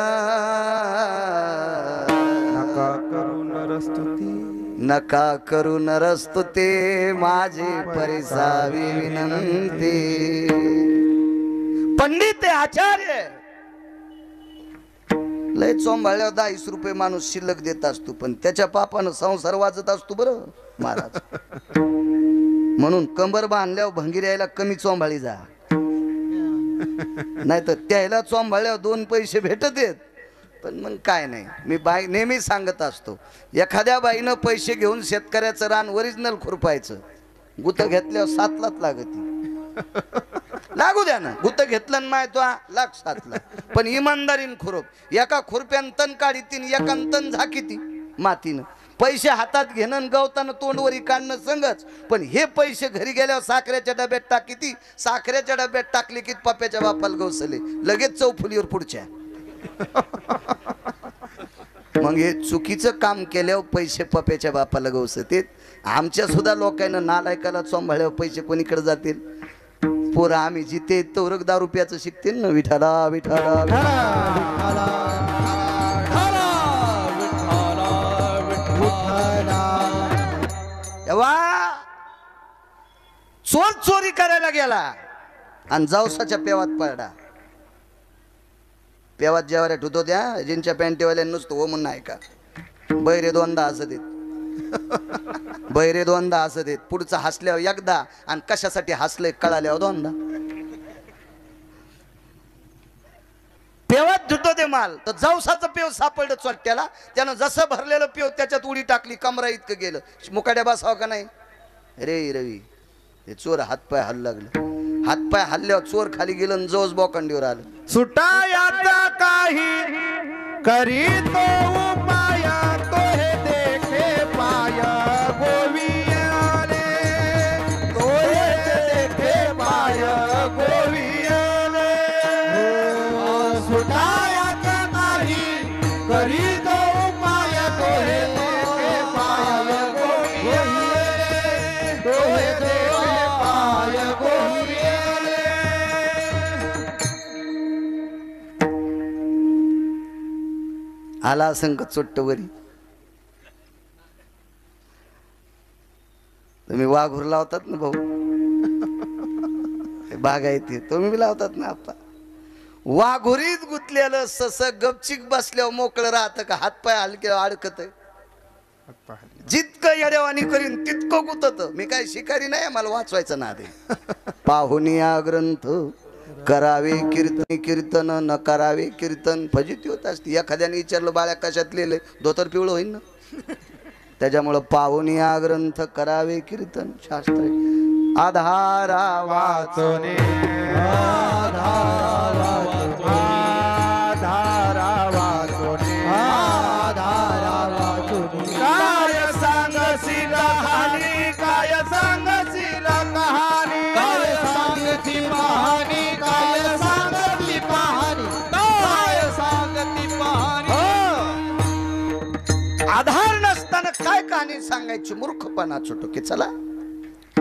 Speaker 1: नका करू नरस्तुती, माझी परिसावी विनंती. पंडित आचार्य लय चोंबाळ्यावर 10 रुपये माणूस शिल्लक देत असतो, पण त्याच्या पापानं संसार वाजत असतो बरं महाराज. म्हणून कंबर बांधल्यावर भंगीर यायला कमी चोंबाळी जा, नाही तर त्याला चोंबाळ्यावर 2 पैसे भेटत आहेत. पण मग काय नाही, मी बाई नेहमी सांगत असतो, एखाद्या बाईनं पैसे घेऊन शेतकऱ्याचं रान ओरिजिनल खुरपायचं, गुत घेतल्यावर 7 लाख लागती. लागू द्या ना, गुत घेतलं माय तो लाख 7 लाख, पण इमानदारीन खुरप. एका खुरप्यान तण काढीतीन, एका तण झाकीती मातीनं. पैसे हातात घेणं गवतानं तोंडवरी काढणं संगच, पण हे पैसे घरी गेल्यावर साखरेच्या डब्यात टाकीती. साखरेच्या डब्यात टाकले की पप्याच्या बापाला गवसले, लगेच चौफुलीवर पुढच्या. मग हे चुकीचं काम केल्यावर पैसे पप्याच्या बापाला गवसते. आमच्या सुद्धा लोकांना नालायकाला चोंभाळ्यावर पैसे कोणीकडे जातील. पोरं आम्ही जिथे तोरक 10 रुपयाचं शिकतील ना. विठाला विठाला तेव्हा चोर चोरी करायला गेला आणि जावसाच्या पेवात पडला. पेवात जेवायला ठुतो त्या जिंच्या पॅन्टीवाल्या नुसतं हो म्हणून ऐका, बैरे 2दा असं देत, बैरे 2दा असं देत. पुढचं हसल्यावर एकदा आणि कशासाठी हसलंय कळाल्यावर 2दा. पेवात धुतो ते माल तर जावसाचं पेव सापडलं चोट्याला. त्यानं जसं भरलेलं पेव त्याच्यात उडी टाकली, कमरा इतकं गेलं. मुकाड्या बसावं का नाही रे रवी. ते चोर हातपाय हल्लं लागलं. हातपाय हल्ल्यावर चोर खाली गेलं आणि जवळ बोकांडीवर आलं.
Speaker 2: सुटायाचा काही करी तो उपाय, तो हे देखे पाय गोवियाले, तो हे देखे पाय गोवियाले. सुटायाचा काही करी तो उपाय, तो हे देखे पाय गोवियाले, तो हे देखे पाय गोवियाले.
Speaker 1: आला संकट चोट्टवरी. तुम्ही वाघूर लावतात ना भाऊ, बागायती तुम्ही बी लावतात ना आपा. वाघुरीत गुतलेलं सस गपचिक बसल्यावर मोकळं राहतं का, हातपाय हलके अडकत. जितकं येड्यावानी करीन तितकं गुतत. मी काय शिकारी नाही, मला वाचवायचं ना दे. पाहुनिया ग्रंथ करावे कीर्तन, कीर्तन न करावे कीर्तन फजिती होत असते. एखाद्याने विचारलं बाळ्या कशात लिहिले, धोतर पिवळं होईल ना. त्याच्यामुळं पाहुनिया ग्रंथ करावे कीर्तन शास्त्र. आधारा वाचोने
Speaker 2: आधारा वाचोने,
Speaker 1: सांगायची मूर्खपणा छोटो की चला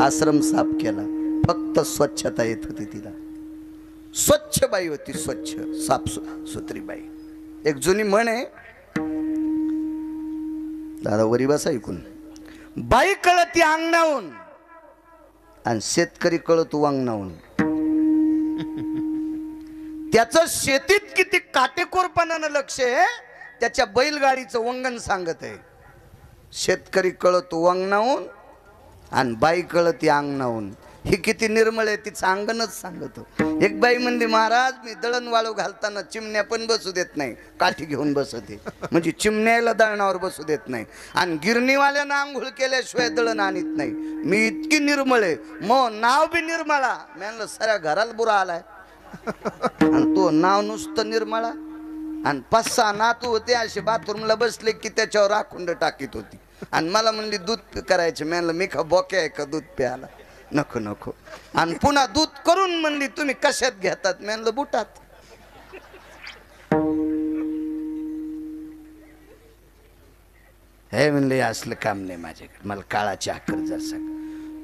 Speaker 1: आश्रम साफ केला, फक्त स्वच्छता येत होती तिला. स्वच्छ बाई होती, स्वच्छ साफ सुथरी बाई. एक जुनी म्हण आहे, दादा वरी बसा ऐकून. बाई कळती अंगणाहून आणि शेतकरी कळतो वांगणाहून. त्याचं शेतीत किती काटेकोरपणानं लक्ष आहे त्याच्या बैलगाडीचं वंगण सांगत आहे. शेतकरी कळतो वांगणाहून आणि बाई कळती अंगणाहून. ही किती निर्मळ आहे तिचं अंगणच सांगतो. एक बाई म्हणली, महाराज मी दळण वाळू घालताना चिमण्या पण बसू देत नाही, काठी घेऊन बसते. म्हणजे चिमण्याला दळणावर बसू देत नाही. आणि गिरणीवाल्यानं आंघोळ केल्याशिवाय दळण आणत नाही. मी इतकी निर्मळ आहे, मग नाव बी निर्मळा. मी म्हणलं साऱ्या घराला बुरा आलाय. आणि तो नाव नुसतं निर्मळा. आणि 5-6 नातू होते असे बाथरूमला बसले की त्याच्यावर राखुंड टाकीत होती. आणि मला म्हणली दूध करायचे. मी म्हणलं मी का बोके आहे का दूध प्यायला? नको नको. आणि पुन्हा दूध करून म्हणली तुम्ही कशात घेतात? मी म्हणलं बुटात. हे म्हणले असलं काम नाही माझ्याकडे, मला काळाची आकर जर सांग.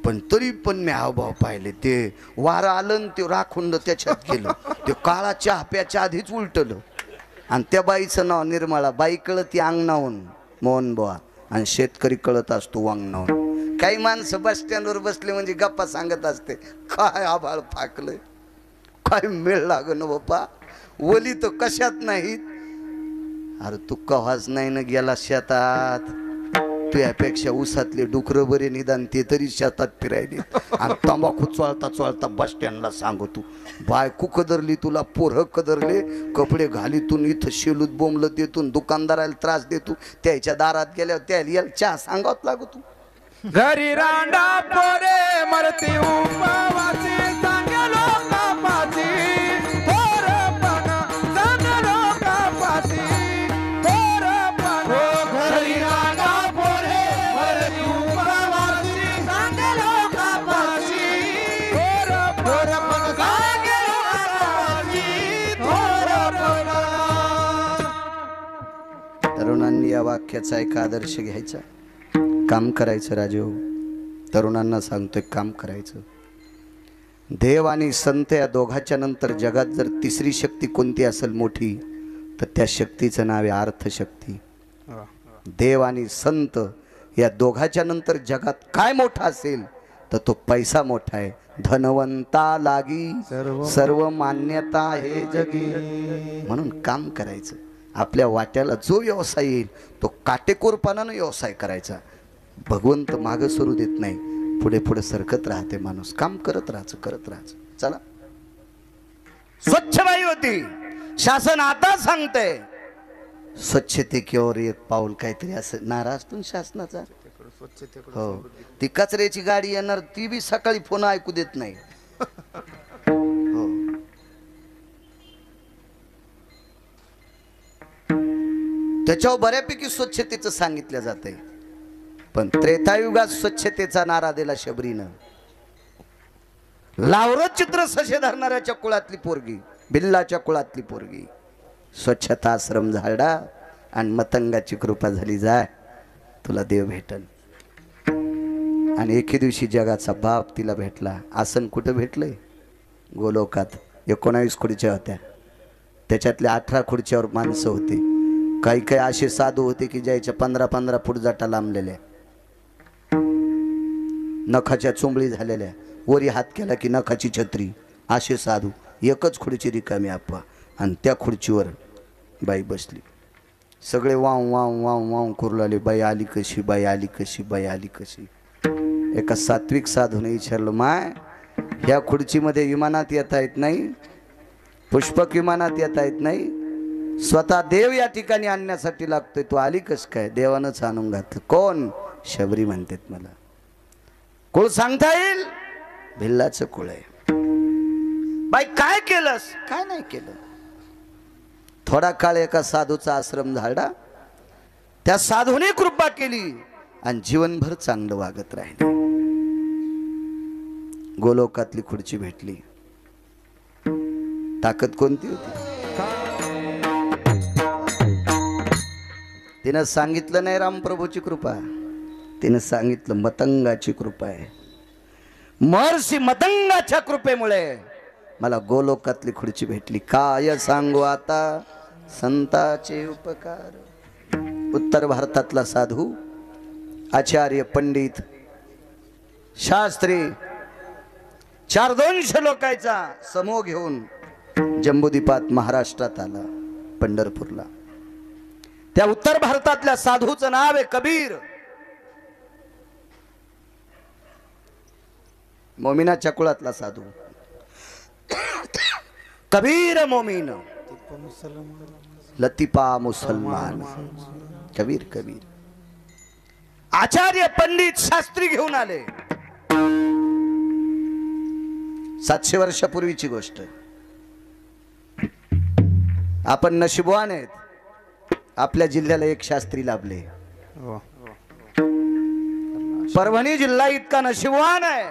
Speaker 1: पण तरी पण मी हावभाव पाहिले. ते वारं आलं ते राखुंड त्याच्यात गेलं. ते काळा चहा प्याच्या आधीच उलटलं. आणि त्या बाईचं नाव निर्मळा. बाई कळती अंगणाहून मोहन बुवा आणि शेतकरी कळत असतो वांगणाहून. काही माणसं बस स्टँडवर बसले म्हणजे गप्पा सांगत असते, काय आभाळ फाकलंय, काय मेळ लागन बाप्पा, ओली तर कशात नाहीत. अरे तू कव्हाच नाही ना गेला शेतात. तुझ्यापेक्षा उसातले डुकरं बरे निदान ते तरी शेतात फिरायले. आणि तंबाखू चोळता चोळता बस स्टँडला सांगतो, बायको कदरली तुला, पोरं कदरले, कपडे घालीतून इथं शेलूत बोंबलं देतून, दुकानदाराला त्रास देतो, त्याच्या दारात गेल्यावर त्याला चहा सांगावत लागतो.
Speaker 2: घरी रांडा पोरे मरती उपवासी, सांगे लोकापासी, थोरपणा सांगे लोकापासी, थोरपणा. घरी रांडा पोरे मरती उपवासी, सांगे लोकापासी, थोरपणा सांगे लोकापासी, थोरपणा.
Speaker 1: तरुणांनी या वाक्याचा एक आदर्श घ्यायचा. काम करायचं राजू. तरुणांना सांगतोय काम करायचं. देव आणि संत या दोघाच्या नंतर जगात जर तिसरी शक्ती कोणती असेल मोठी तर त्या शक्तीचं नाव आहे अर्थशक्ती. देव आणि संत या दोघाच्या नंतर जगात काय मोठा असेल तर तो पैसा मोठा आहे. धनवंता लागी सर्व मान्यता हे जगी. म्हणून काम करायचं. आपल्या वाट्याला जो व्यवसाय येईल तो काटेकोरपणानं व्यवसाय करायचा. भगवंत मागं सरू देत नाही, पुढे पुढे सरकत राहते माणूस. काम करत राहायचं. चला. स्वच्छ बाई होती. शासन आता सांगते स्वच्छते किंवा एक पाऊल काहीतरी असं नारा असतो शासनाचा. हो, ती कचऱ्याची गाडी येणार ती बी सकाळी फोन ऐकू देत नाही. हो, त्याच्यावर बऱ्यापैकी स्वच्छतेचं सांगितलं जातंय. पण त्रेतायुगात स्वच्छतेचा नारा दिला शबरीनं. लावरत चित्र सशे धरणाऱ्याच्या कुळातली पोरगी, बिल्लाच्या कुळातली पोरगी. स्वच्छता आश्रम झाडा आणि मतंगाची कृपा झाली, जाय तुला देव भेटल. आणि एके दिवशी जगाचा बाप तिला भेटला. आसन कुठं भेटलंय? गोलोकात. 19 खुर्च्या होत्या, त्याच्यातल्या 18 खुर्च्यावर माणसं होती. काही काही असे साधू होते की ज्याच्या 15-15 फूट जाटा लांबलेल्या, नखाच्या चुंबळी झालेल्या, वरी हात केला की नखाची छत्री. असे साधू. एकच खुर्ची रिकामी आप्पा आणि त्या खुर्चीवर बाई बसली. सगळे वाव वाव वाव वाव करू लागले, बाई आली कशी, बाई आली कशी, बाई आली कशी. एका सात्विक साधूने विचारलं, माय ह्या खुर्चीमध्ये विमानात येता येत नाही, पुष्पक विमानात येता येत नाही, स्वतः देव या ठिकाणी आणण्यासाठी लागतोय, तू आली कस काय? देवानंच आणून घातलं. कोण? शबरी म्हणतात मला. कुळ सांगता येईल? भिल्लाचं कुळ आहे. बाई काय केलंस? काय नाही केलं. थोडा काळ एका साधूचा आश्रम झाला. त्या साधूने कृपा केली आणि जीवनभर चांगलं वागत राहिले. गोलोकातली खुर्ची भेटली. ताकद कोणती होती? तिनं सांगितलं नाही रामप्रभूची कृपा. तिने सांगितलं मतंगाची कृपा आहे. महर्षी मतंगाच्या कृपेमुळे मला गोलोकातली खुर्ची भेटली. काय सांगू आता संताचे उपकार. उत्तर भारतातला साधू, आचार्य, पंडित, शास्त्री 400 लोकांचा समूह घेऊन जम्बूद्वीपात महाराष्ट्रात आला, पंढरपूरला. त्या उत्तर भारतातल्या साधूचं नाव आहे कबीर. मोमिनाच्या कुळातला साधू कबीर मोमीन, लतिफा मुसलमान. कबीर कबीर आचार्य, पंडित, शास्त्री घेऊन आले. 700 वर्षापूर्वीची गोष्ट. आपण नशिबवान आहेत, आपल्या जिल्ह्याला एक शास्त्री लाभले. परभणी जिल्हा इतका नशिबवान आहे.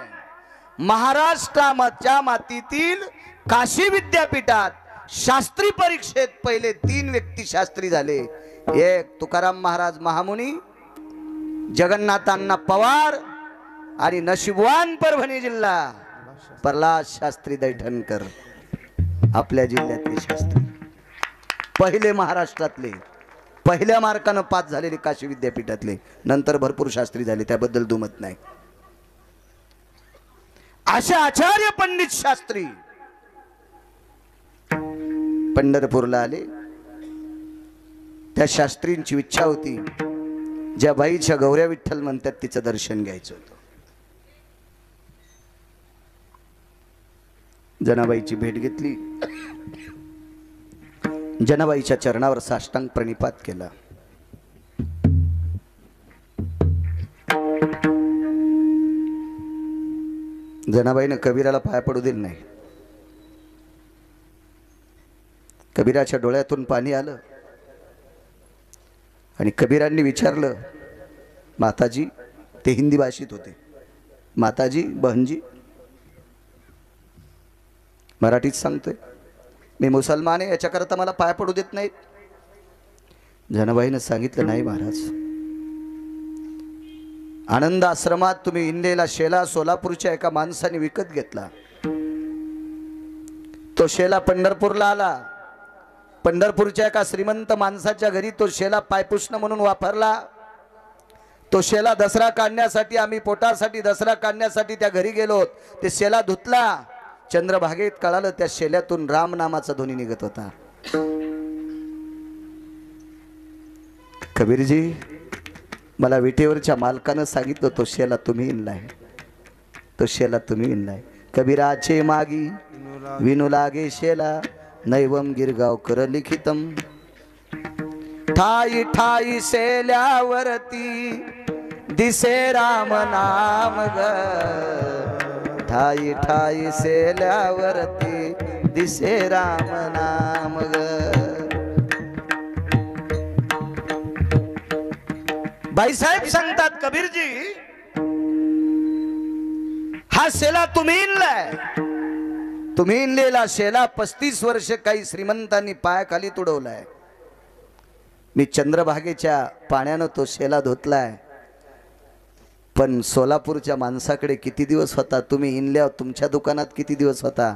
Speaker 1: महाराष्ट्राच्या मातीतील काशी विद्यापीठात शास्त्री परीक्षेत पहिले 3 व्यक्ती शास्त्री झाले. एक तुकाराम महाराज महामुनी, जगन्नाथांना पवार आणि नशिबवान परभणी जिल्हा प्रल्हाद शास्त्री दैठणकर. आपल्या जिल्ह्यातले शास्त्री पहिले, महाराष्ट्रातले पहिल्या मार्कानं पास झालेले काशी विद्यापीठातले. नंतर भरपूर शास्त्री झाले, त्याबद्दल दुमत नाही. अशा आचार्य, पंडित, शास्त्री पंढरपूरला आले. त्या शास्त्रींची इच्छा होती, ज्या बाईच्या गौऱ्या विठ्ठल म्हणतात तिचं दर्शन घ्यायचं होतं. जनाबाईची भेट घेतली. जनाबाईच्या चरणावर साष्टांग प्रणिपात केला. जनाबाईनं कबीराला पाया पडू दिलं नाही. कबीराच्या डोळ्यातून पाणी आलं आणि कबीरांनी विचारलं, माताजी, ते हिंदी भाषेत होते, माताजी, बहनजी. मराठीत सांगतोय, मी मुसलमान आहे, याच्याकरता मला पाया पडू देत नाहीत. जनाबाईनं सांगितलं, नाही महाराज, आनंद आश्रमात तुम्ही इंदेला शेला सोलापूरच्या एका माणसाने विकत घेतला. तो शेला पंढरपूरला आला. पंढरपूरच्या एका श्रीमंत माणसाच्या घरी तो शेला पायपुष्ण म्हणून वापरला. तो शेला दसरा काढण्यासाठी, आम्ही पोटासाठी दसरा काढण्यासाठी त्या घरी गेलो. ते शेला धुतला. चंद्रभागेत कळालं, त्या शेल्यातून राम नामाचा ध्वनी निघत होता. कबीरजी, मला विटेवरच्या मालकानं सांगितलं, तो शेला तुम्ही इनलाय, तो शेला तुम्ही इनलाय. कबीराचे मागी विनू लागे शेला, नैवम गिरगावकर लिखितम. ठाई ठाई शेल्यावरती दिसे राम नाम ग. ठाई ठाई शेल्यावरती दिसे राम नाम ग. बाईसाहेब सांगतात, कबीरजी, हा शेला तुम्ही इनलाय. तुम्ही इनलेला शेला 35 वर्ष काही श्रीमंतांनी पायाखाली तुडवलाय. मी चंद्रभागेच्या पाण्यानं तो शेला धुतलाय. पण सोलापूरच्या माणसाकडे किती दिवस होता? तुम्ही इनल्या तुमच्या दुकानात किती दिवस होता?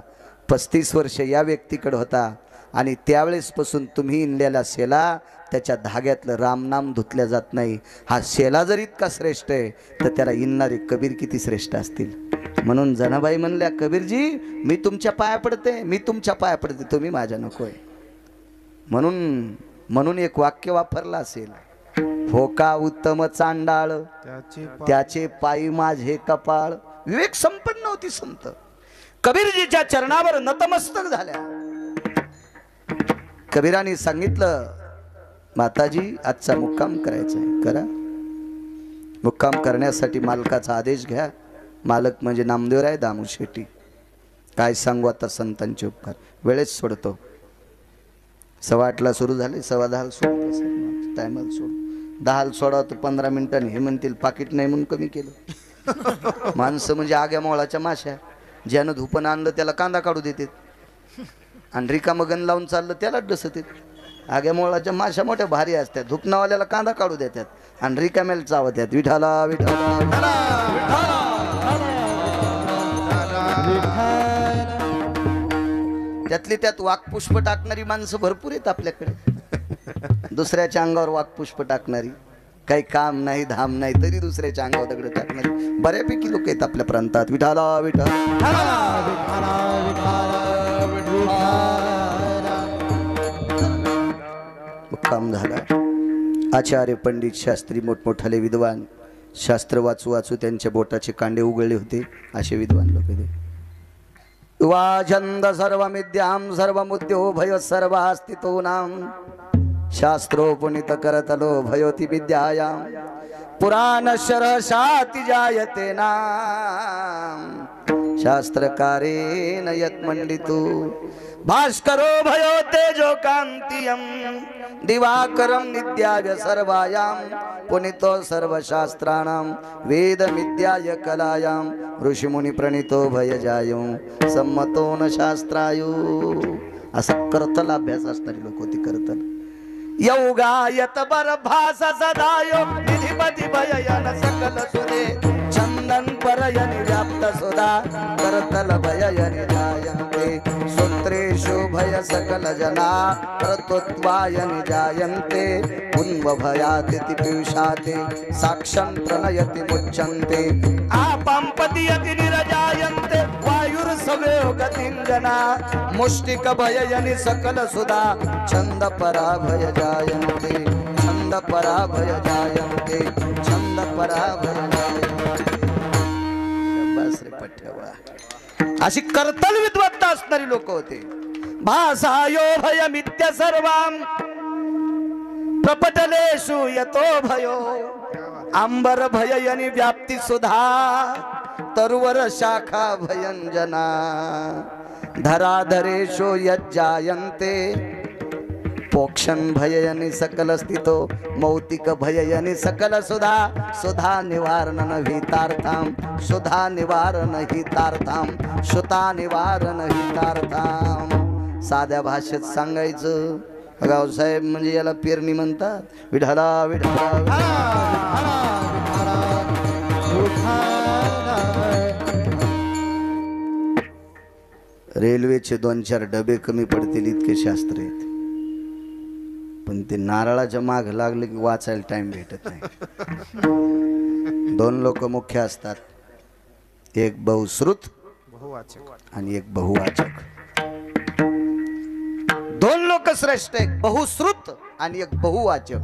Speaker 1: 35 वर्ष या व्यक्तीकडे होता. आणि त्यावेळेसपासून तुम्ही इनलेला शेला, त्याच्या धाग्यातलं रामनाम धुतल्या जात नाही. हा शेला जर इतका श्रेष्ठ आहे, तर त्याला इनणारे कबीर किती श्रेष्ठ असतील. म्हणून जनाबाई म्हणल्या, कबीरजी, मी तुमच्या पाया पडते, मी तुमच्या पाया पडते, तुम्ही माझ्या नकोय. म्हणून एक वाक्य वापरलं असेल, हो का उत्तम चांडाळ, त्याचे पायी माझे कपाळ. विवेक संपन्न होती संत. कबीरजीच्या चरणावर नतमस्तक झाल्या. कबीरांनी सांगितलं, माताजी, आजचा मुक्काम करायचा आहे, करा. मुक्काम करण्यासाठी मालकाचा आदेश घ्या. मालक म्हणजे नामदेवराय दामू शेट्टी. काय सांगू आता संतांचे उपकार. वेळेस सोडतो. 8:15 सुरू झाले, 10:15 सोडतो. टायमाला सोड. 10 सोडा तर 15 मिनिटांनी हे म्हणतील पाकिट नाही म्हणून कमी केलं. माणसं म्हणजे आग्या मोळाच्या माश्या. ज्यानं धुपण आणलं त्याला कांदा काढू देतात आणि रिकामं गण लावून चाललं त्याला डसत येत. आग्या मोळाच्या माशा मोठ्या भारी असतात, धुपनावाल्याला कांदा काढू देतात आणि रिकामेल चावत्यात विठाला विठाला. त्यातली त्यात वाकपुष्प टाकणारी माणसं भरपूर आहेत आपल्याकडे. दुसऱ्याच्या अंगावर वाकपुष्प टाकणारी, काही काम नाही धाम नाही तरी दुसऱ्याच्या अंगावर दगड टाकणारी बऱ्यापैकी लोक आहेत आपल्या प्रांतात. विठाला विठाला. काम झाला. आचार्य पंडित शास्त्री मोठमोठाले विद्वान, शास्त्र वाचू वाचू त्यांच्या बोटाचे कांडे उघडले होते असे विद्वान लोक ते. वाजंद सर्वमिद्यां सर्वमुद्यो भय सर्वास्तितो नाम शास्त्रोपनीत करतलो भयोति विद्यायां पुराण शरशाति जायते नाम शास्त्रकारेण यत् मंडितो भास्करो भयो तेजो कांतियं दिवाकरं नित्याय सर्वायां पुनितो सर्वशास्त्राणां वेदमिद्याय कलायां ऋषिमुनी प्रणितो भयजायो सम्मतो न शास्त्रायो. असा करतल अभ्यास असणारी लोक होती. करतल योगायत बरभास सदायो निधिपती भययन सकल सुदे चंदन परयन व्याप्त सुधा करतल भययन जायन्ते सूत्रेषु भय सकल जना प्रतुत्वायन जायन्ते उन्व भयातिथि पीयूषाते साक्षं प्रणयति मुच्यन्ते आपाम्पतियति निरजायन्ते वायुर्सवेव गतिं जना मुष्टिक भययनि सकल सुधा छंद पराभय जायन्ते छंद पराभय जायन्ते छंद पराभय जायन्ते. बस रे पठ्यवा. अशी करतल विद्वत्ता असणारी लोक होते. भासायो भयमित्य सर्वां प्रपटलेषु यतो भयो अंबर भययनि व्याप्ति सुधा तरुवर शाखा भयंजना धराधरेषु यज्जायन्ते पोक्षण भययनि सकल स्थितो मौतिक भययनि सकल सुधा सुधा निवारण हितार्थाम सुधा निवारण हितार्थाम सुता निवारण हितार्थाम. साध्या भाषेत सांगायचं गावसाहेब म्हणजे याला पेरणी म्हणतात. विठाला विठाला. रेल्वेचे 2-4 डबे कमी पडतील इतके शास्त्र आहेत, पण ते नारळाच्या माग लागले की वाचायला टाइम भेटत नाही. 2 लोक मुख्य असतात, एक बहुश्रुत आणि एक बहुवाचक. 2 लोक श्रेष्ठ, एक बहुश्रुत आणि एक बहुवाचक.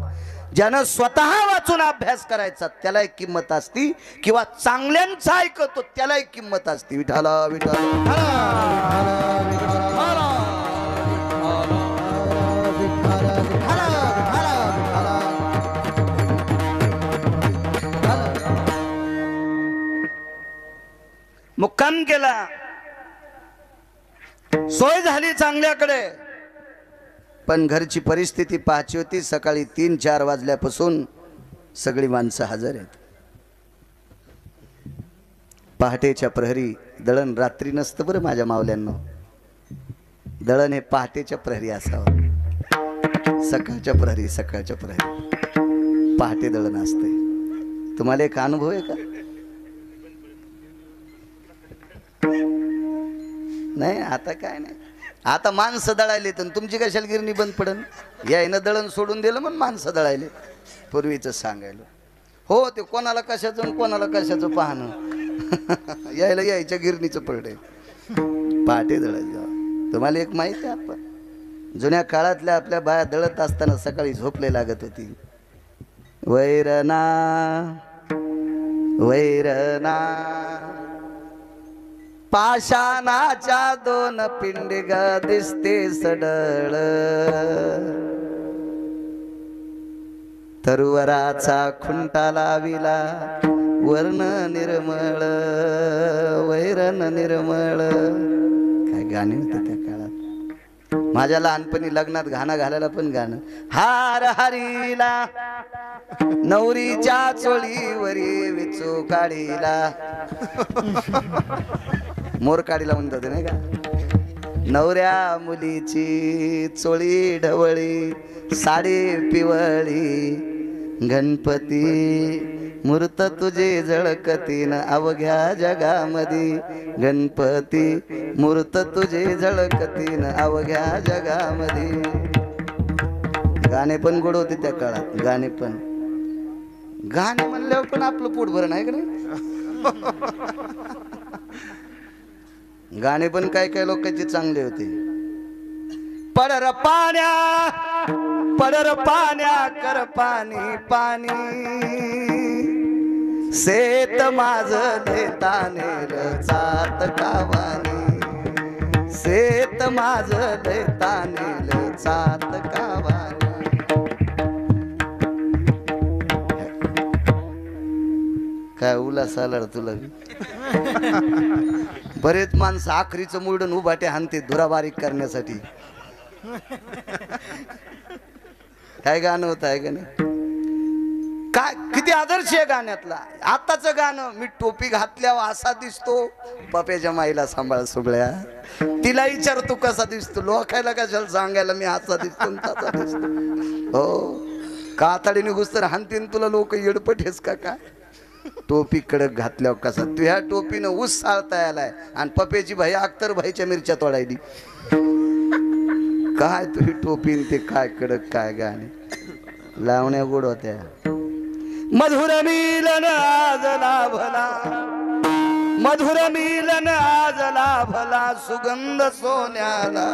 Speaker 1: ज्यानं स्वतः वाचून अभ्यास करायचा त्याला एक किंमत असती, किंवा चांगल्यांचं ऐकतो त्याला एक किंमत असती. विठाला विठाला. मुक्काम केला, सोय झाली चांगल्याकडे, पण घरची परिस्थिती पाहायची होती. सकाळी 3-4 वाजल्यापासून सगळी माणसं हजर आहेत. पहाटेच्या प्रहरी दळण रात्री नसतं बरं माझ्या मावल्यांना. दळण हे पहाटेच्या प्रहरी असावं. सकाळच्या प्रहरी सकाळच्या प्रहरी पहाटे दळण असते. तुम्हाला एक अनुभव आहे का? नाही, आता काय नाही. आता माणसं दळायले तर तुमची कशाला गिरणी बंद पडन? यायनं दळण सोडून दिलं म्हणून माणसं दळायले. पूर्वीच सांगायला हो, ते कोणाला कशाचं कोणाला कशाचं पाहणं यायला यायच्या गिरणीचं पडलंय. पहाटे दळायला. तुम्हाला एक माहिती आहे, आपण जुन्या काळातल्या आपल्या बाया दळत असताना सकाळी झोपले लागत होती. वैरना वैरना पाषाणाच्या 2 पिंडिग दिसते सडळ तरुवराचा खुंटा लाविला वर्ण निर्मळ वैरण निर्मळ. काय गाणे होते त्या काळात. माझ्या लहानपणी लग्नात गाणं घालायला पण गाणं. हार हरीला नवरीच्या चोळीवरी विचू काढीला मोर काढीला म्हणतात नाही का. नवऱ्या मुलीची चोळी ढवळी साडी पिवळी गणपती मूर्त तुझे झळकतीन अवघ्या जगामध्ये गणपती मूर्त तुझे झळकतीन अवघ्या जगामध्ये. गाणे पण गोड होते त्या काळात. गाणे म्हणल्यावर पण आपलं पोट भरण आहे का नाही. गाणे पण काय काय लोकांचे चांगले होते. पडर पाण्या कर पाणी पाणी शेत माझ देतानेल चात कावानी शेत माझ देतानेल चात कावानी. काय उलास आला तुला. बरेच माणसं आखरीचं मुरडून उभाटे हाणते धुरा बारीक करण्यासाठी. काय गाणं होत आहे का नाही. काय किती आदर्श आहे गाण्यातला. आताच गाणं मी टोपी घातल्यावर असा दिसतो पप्याच्या माईला सांभाळ सुबळ्या. तिला विचार तू कसा दिसतो. लोकायला कशाला सांगायला मी असा दिसतो तसा दिसतो. हो कातडीने घुसतर हानतीन तुला लोक येडपट का काय. टोपी कडक घातल्यावर कसा. तू ह्या टोपीनं ऊस साळता आलाय आणि पप्याची भाई अख्तर भाईच्या मिरच्या तोडायली. काय तुझी टोपीन ते काय कडक काय गाणे. लावण्या गोड होत्या. मधुर मिलन आज लाभला मधुर मिलन आज लाभला सुगंध सोन्याला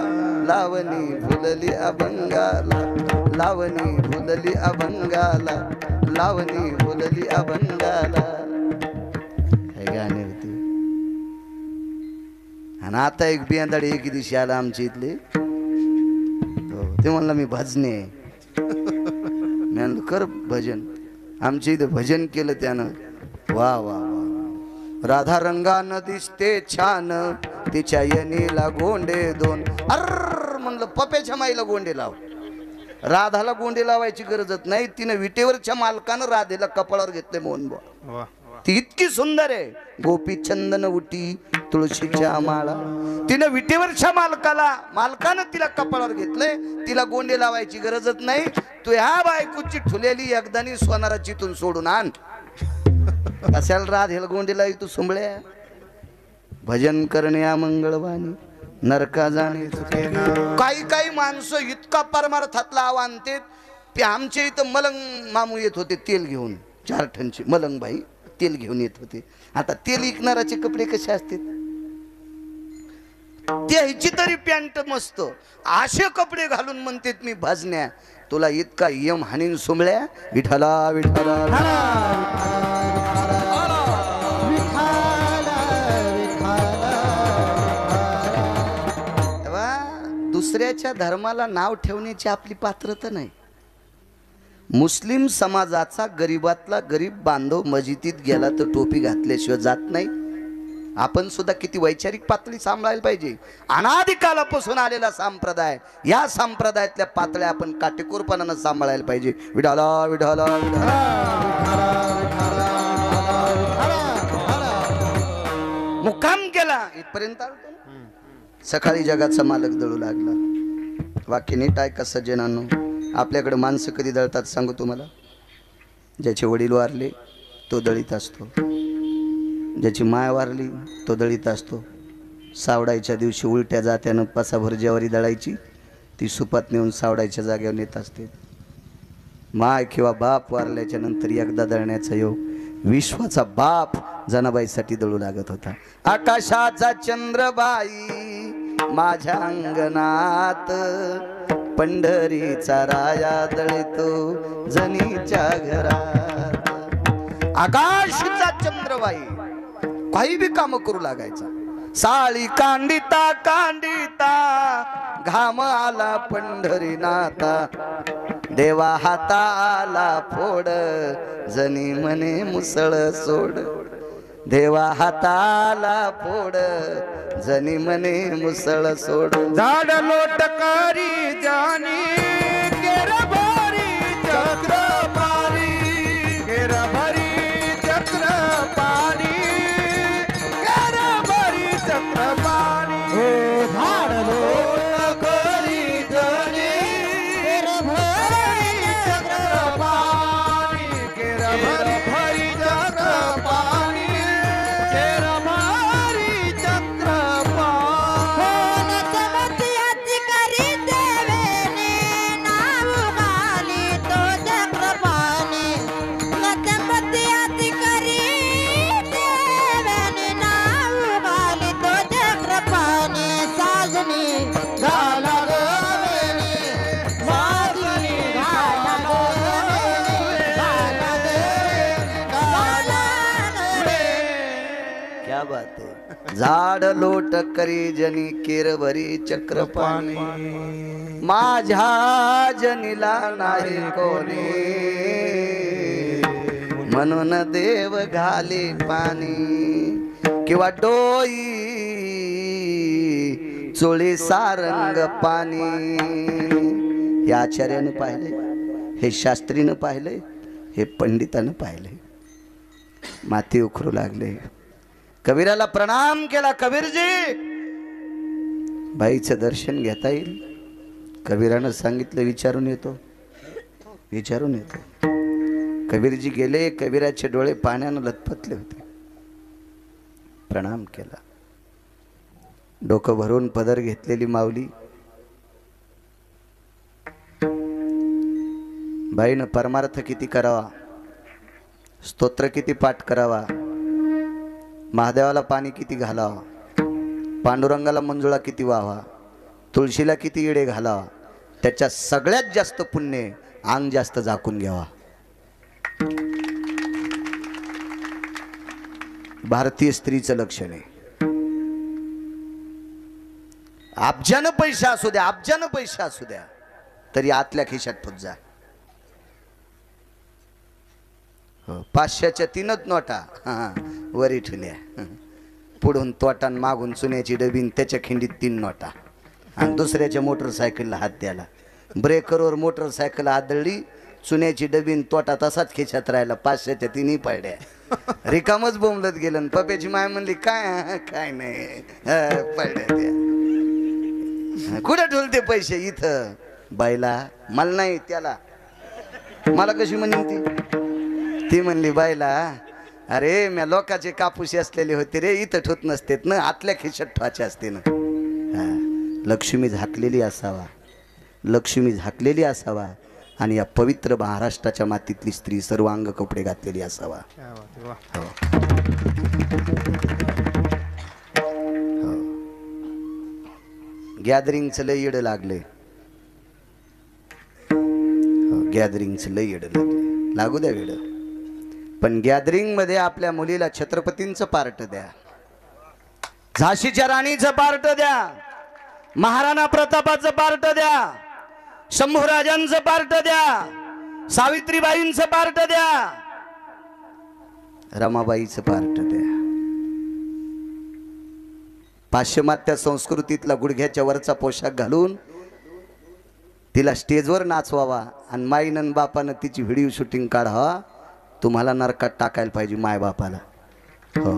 Speaker 1: लावणी फुलली अभंगाला लावणी फुलली अभंगाला लावणी फुलली अभंगाला. काय गाणे होते. आणि आता एक बियांदाडे एक दिवशी आला आमच्या इथले. ते म्हणला मी भजने मी म्हणलं कर भजन. आमच्या इथे भजन केलं त्यानं. वा वा वा. राधा रंगानं दिसते छान तिच्या येणीला गोंडे दोन. अर म्हणलं पप्याच्या माईला गोंडे लाव. राधाला गोंडे लावायची गरजच नाही. तिनं विटेवरच्या मालकानं राधेला कपाळावर घेतले मोहन बुवा. ती इतकी सुंदर आहे. गोपी चंदन उटी तुळशीच्या माळा. तिनं विटेवरच्या मालकानं तिला कपाळावर घेतलंय. तिला गोंडे लावायची गरजच नाही. तू ह्या बायकोची ठुलेली एकदानी सोनाराची तून सोडून आण. कशाला राधेला गोंडे लावी तू सुंबळ्या. भजन करणे मंगळवाणी नरका जाणे. काही काही माणसं इतका परमार्थातला आव्हान ते आमच्या इथं मलंग मामू येत होते तेल घेऊन. 4 टनचे मलंग भाई तेल घेऊन येत होते. आता तेल विकणाराचे कपडे कसे असतात. त्याची तरी पॅन्ट मस्त असे कपडे घालून म्हणतात मी भजन्या. तुला इतका यम हानीन सुंबळ्या. विठाला विठाला दुसऱ्याच्या धर्माला नाव ठेवण्याची आपली पात्रता नाही. मुस्लिम समाजाचा गरीबातला गरीब बांधव मस्जिदीत गेला तर टोपी घातल्याशिवाय जात नाही. आपण सुद्धा किती वैचारिक पातळी सांभाळायला पाहिजे. अनादिकालापासून आलेला संप्रदाय. या संप्रदायातल्या पातळ्या आपण काटेकोरपणानं सांभाळायला पाहिजे. विठाला विठाला मुक्काम केला इथपर्यंत. सकाळी जगाचा मालक दळू लागला. वाक्य नीट आहे का सज्जनांनो. आपल्याकडे माणसं कधी दळतात सांगू तुम्हाला. ज्याचे वडील वारले तो दळीत असतो. ज्याची माय वारली तो दळीत असतो. सावडायच्या दिवशी उलट्या जात्यानं पासाभर ज्वारी दळायची. ती सुपात नेऊन सावडायच्या जागेवर नेत असते. माय किंवा बाप वारल्याच्या नंतर एकदा दळण्याचा योग विश्वाचा बाप जनाबाईसाठी दळू लागत होता. आकाशाचा चंद्रबाई माझ्या अंगणात पंढरीचा राया दळतो जनीच्या घरात. आकाशचा चंद्रबाई काही बी काम करू लागायचा. साळी कांडिता कांडिता घाम आला पंढरी नाता. देवा हाताला फोड जनी म्हणे मुसळ सोड. देवा हाताला फोड जनी म्हणे मुसळ सोड.
Speaker 2: झाड लोटकारी जानी केरभरी चक्र पारी केरभरी चक्र पारी केरभरी चक्र पारी. झाड
Speaker 1: झाड लोट करी जनी केरभरी चक्रपाणी माझ्या जनीला नाही कोणी म्हणून देव घाली पाणी किंवा डोई चोळी सारंग पाणी. हे आचार्यानं पाहिलंय, हे शास्त्रीनं पाहिलंय, हे पंडितानं पाहिलंय. माती उखरू लागले. कबीराला प्रणाम केला. कबीरजी बाईचं दर्शन घेता येईल? कबीरानं सांगितलं विचारून येतो, विचारून येतो. कबीरजी गेले. कबीराचे डोळे पाण्यानं लथपथले होते. प्रणाम केला. डोकं भरून पदर घेतलेली माऊली. बाईनं परमार्थ किती करावा, स्तोत्र किती पाठ करावा, महादेवाला पाणी किती घालावा, पांडुरंगाला मंजुळा किती व्हावा, तुळशीला किती इडे घालावा, त्याच्या सगळ्यात जास्त पुण्य अंग जास्त झाकून घ्यावा. भारतीय स्त्रीचं लक्षण आहे. अब्जानं पैसा असू द्या, अब्जानं पैसा असू द्या, तरी आतल्या खिशात फुट जा. 500च्या 3च नोटा वरी ठेवल्या. पुढून तोटान मागून चुन्याची डबीन, त्याच्या खिंडीत 3 नोटा. आणि दुसऱ्याच्या मोटरसायकलला हात द्याला. ब्रेकरवर मोटरसायकल आदळली, चुन्याची डबीन तोटा तसाच खिशात राहिला. 500च्या 3ही पडल्या. रिकामच बोंबलत गेलं. पप्याची माय म्हणली काय काय नाही पडल्या त्या. कुठे ठेवले ते पैसे? इथं. बाईला मला नाही, त्याला. मला कशी म्हणली ती म्हणली बाईला, अरे म्या लोकाचे कापूस असलेले होते रे, इथं ठेवत नसतेत ना, आतल्या खिशात ठेवायचे असते ना. लक्ष्मी झाकलेली असावा, लक्ष्मी झाकलेली असावा. आणि या पवित्र महाराष्ट्राच्या मातीतली स्त्री सर्वांग कपडे घातलेली असावा. गॅदरिंगचं लय येड लागले. गॅदरिंगचं लय येड लागले. लागू द्या वेड, पण गॅदरिंग मध्ये आपल्या मुलीला छत्रपतींचं पार्ट द्या, झाशीच्या राणीचं पार्ट द्या, महाराणा प्रतापाचं पार्ट द्या, शंभूराजांचं पार्ट द्या, सावित्रीबाईंचं पार्ट द्या, रमाबाईचं पार्ट द्या. पाश्चिमात्य संस्कृतीतला गुडघ्याच्या वरचा पोशाख घालून तिला स्टेजवर नाचवावा आणि माईनं बापानं तिची व्हिडिओ शूटिंग काढावा. तुम्हाला नरकात टाकायला पाहिजे माय बापाला. हो.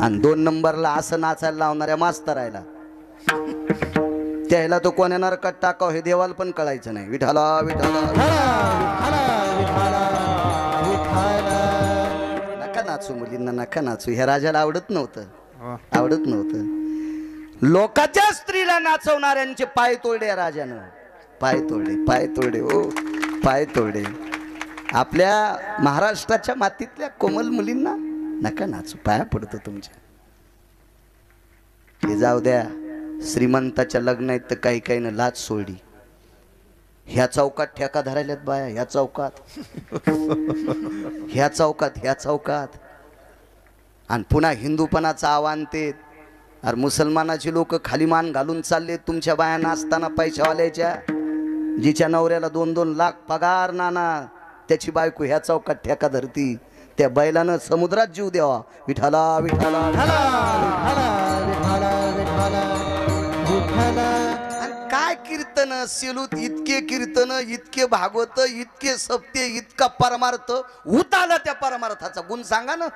Speaker 1: आणि 2 नंबरला असं नाचायला लावणाऱ्या मास्तरायला, त्याला तो कोण्या नरकात टाकाव हे देवाला पण कळायचं नाही. विठाला विठाला नका नाचू मुलींना, नका नाचू. ह्या राजाला आवडत नव्हतं, आवडत नव्हतं. लोकाच्या स्त्रीला नाचवणाऱ्यांचे पाय तोडले राजानं. पाय तोडले, पाय तोडले, हो पाय तोडले. आपल्या महाराष्ट्राच्या मातीतल्या कोमल मुलींना नका नाचू, पाया पडतो तुमच्या. हे जाऊ द्या. श्रीमंताच्या लग्न आहेत तर काही काहीनं लाच सोडली. ह्या चौकात ठेका धरायल्यात बाया, ह्या चौकात, ह्या चौकात, ह्या चौकात. आणि पुन्हा हिंदूपणाचं आव्हान ते. अरे मुसलमानाची लोक खाली मान घालून चालले. तुमच्या बाया नाचताना पैशावाल्याच्या, जिच्या नवऱ्याला 2-2 लाख पगार नाना, त्याची बायको ह्या चौकात ठेका धरती. त्या बैलानं समुद्रात जीव द्यावा. विठाला विठाला काय कीर्तन सेलूत, इतके कीर्तन, इतके भागवत, इतके सप्ते, इतका परमार्थ. उताला त्या परमार्थाचा गुण सांगा ना.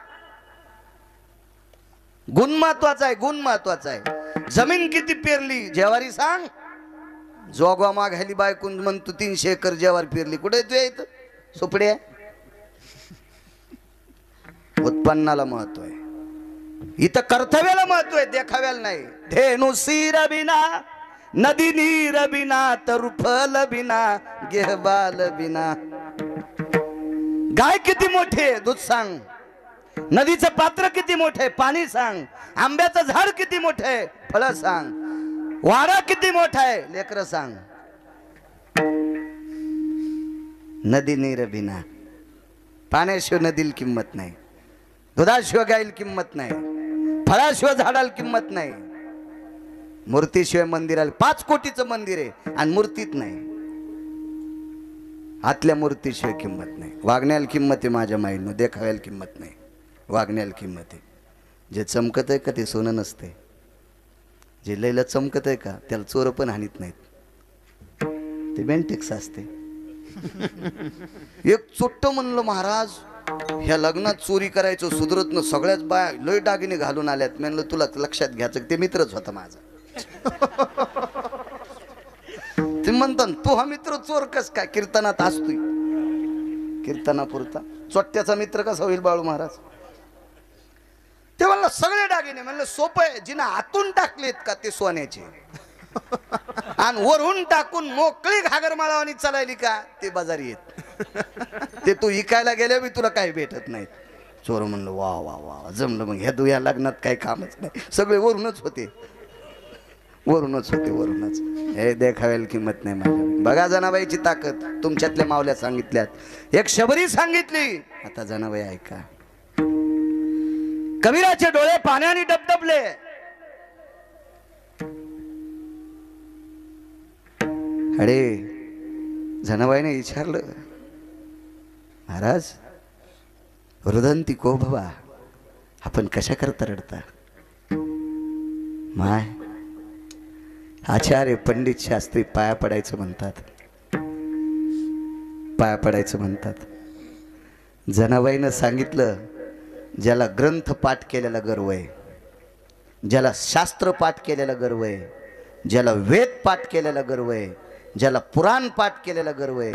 Speaker 1: गुण महत्वाचा आहे, गुण महत्वाचा आहे. जमीन किती पेरली, जेवारी सांग. जोगवा मागायली बायकून म्हणतो 300 एकर जेवारी पेरली. कुठे तू येत सुपड्या? उत्पन्नाला महत्व आहे. इथं कर्तव्याला महत्व आहे, देखाव्याला नाही. धेनु सिर बिना, नदी नीर बिना, तरुफल बिना, गेहबाल बिना. गाय किती मोठे, दूध सांग. नदीचं पात्र किती मोठे, पाणी सांग. आंब्याचं झाड किती मोठे, फळ सांग. वाडा किती मोठा आहे, लेकर सांग. नदी नीर बिना, पाण्याशिवाय नदीला किंमत नाही, दुधाशिवाय गायला किंमत नाही, फळाशिवाय झाडाला किंमत नाही, मूर्तीशिवाय मंदिराला 5 कोटीचं मंदिर आहे आणि मूर्तीत नाही, आतल्या मूर्तीशिवाय किंमत नाही. वागण्याला किंमत आहे माझ्या माईनं, देखाव्याला किंमत नाही, वागण्याला किंमत आहे. जे चमकत आहे का ते सोनं नसते, जे लयला चमकत आहे का त्याला चोर पण हानीत नाहीत, ते बेंटेक्स असते. एक चोट्ट म्हणलं महाराज ह्या लग्नात चोरी करायचं सुधरत न, सगळ्याच बाया लय दागिने घालून आल्यात. म्हणलं तुला लक्षात घ्यायचं, ते मित्रच होता माझा. ते म्हणतात तू हा मित्र चोर कस काय, कीर्तनात असतोय, कीर्तनापुरता चोट्ट्याचा मित्र कसा होईल बाळू महाराज. ते म्हणलं सगळे दागिने, म्हणलं सोपं आहे, जिना आतून टाकलेत का ते सोन्याचे, आणि वरून टाकून मोकळी घागरमाळावानी चालायली का ते बाजारी येत. ते तू इकायला गेल्या बी तुला काही भेटत नाही. चोर म्हणलं वा वा वा जमलं. मग ह्या या लग्नात काही कामच नाही, सगळे वरूनच होते, वरूनच होते, वरूनच. हे देखाव्याला किंमत नाही माझ्या. बघा जनाबाईची ताकद, तुमच्यातल्या मावल्या सांगितल्यात, एक शबरी सांगितली. आता जनाबाई ऐका. कबीराचे डोळे पाण्याने डबडबले. अरे जनाबाईने विचारलं, महाराज रुदंती को भवा, आपण कशा करता रडता. माय आचार्य पंडित शास्त्री पाया पडायचं म्हणतात, पाया पडायचं म्हणतात. जनाबाईनं सांगितलं, ज्याला ग्रंथ पाठ केलेला गर्व आहे, ज्याला शास्त्र पाठ केलेला गर्व आहे, ज्याला वेद पाठ केलेला गर्व आहे, ज्याला पुराण पाठ केलेला गर्व आहे,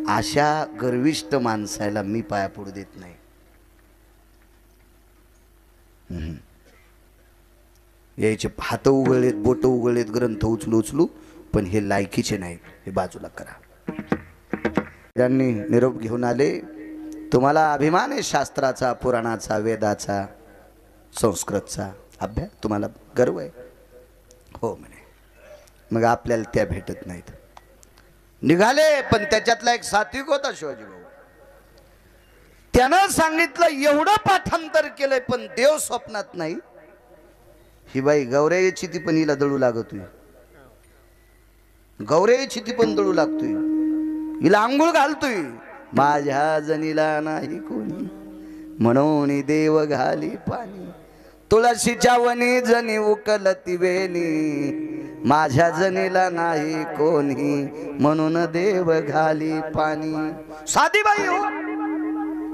Speaker 1: अशा गर्विष्ठ माणसाला मी पाया पडू देत नाही. यायचे हात उघडलेत, बोट उघडलेत, ग्रंथ उचलू उचलू, पण हे लायकीचे नाहीत, हे बाजूला करा. त्यांनी निरोप घेऊन आले, तुम्हाला अभिमान आहे शास्त्राचा, पुराणाचा, वेदाचा, संस्कृतचा अभ्यास, तुम्हाला गर्व आहे. हो म्हणे. मग आपल्याला त्या भेटत नाहीत. निघाले, पण त्याच्यातला एक सात्विक होता शिवाजी भाऊ. त्यानं सांगितलं एवढं पाठांतर केलंय पण देव स्वप्नात नाही. ही बाई गौऱ्याची ती पण हिला दळू लागतोय, गौऱ्याची ती पण दळू लागतोय, हिला आंघोळ घालतोय. माझ्या जनीला नाही कोणी म्हणून देव घाली पाणी, तुळशीच्या वनी जनी उकलती वेणी, माझ्या जनीला नाही कोणी म्हणून देव घाली पाणी. साधी बाई हो,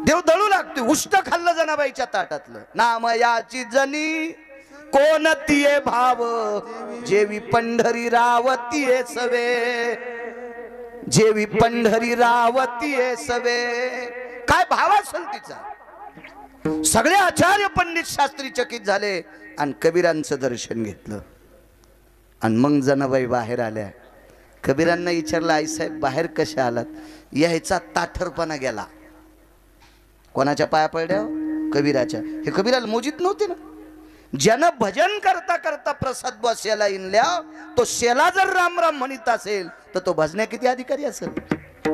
Speaker 1: देव दळू लागतोय. उष्ट खाल्लं जनाबाईच्या ताटातलं. नामयाची जनी कोणतीये भाव, जेवी पंढरी रावतीये सवे, जेवी पंढरी रावतीये सवे. काय भाव असेल तिचा. सगळे आचार्य पंडित शास्त्री चकित झाले आणि कबीरांचं दर्शन घेतलं. आणि मग जनाबाई बाहेर आल्या. कबीरांना विचारलं, आईसाहेब बाहेर कशा आलात. यायचा ताठरपणा गेला. कोणाच्या पाया पडल्या. कबीराच्या. हे कबीराला मोजीत नव्हते ना. ज्यानं भजन करता करता प्रसाद बसेला इनल्या, तो शेला जर राम राम म्हणत असेल तर तो भजण्या किती अधिकारी असेल.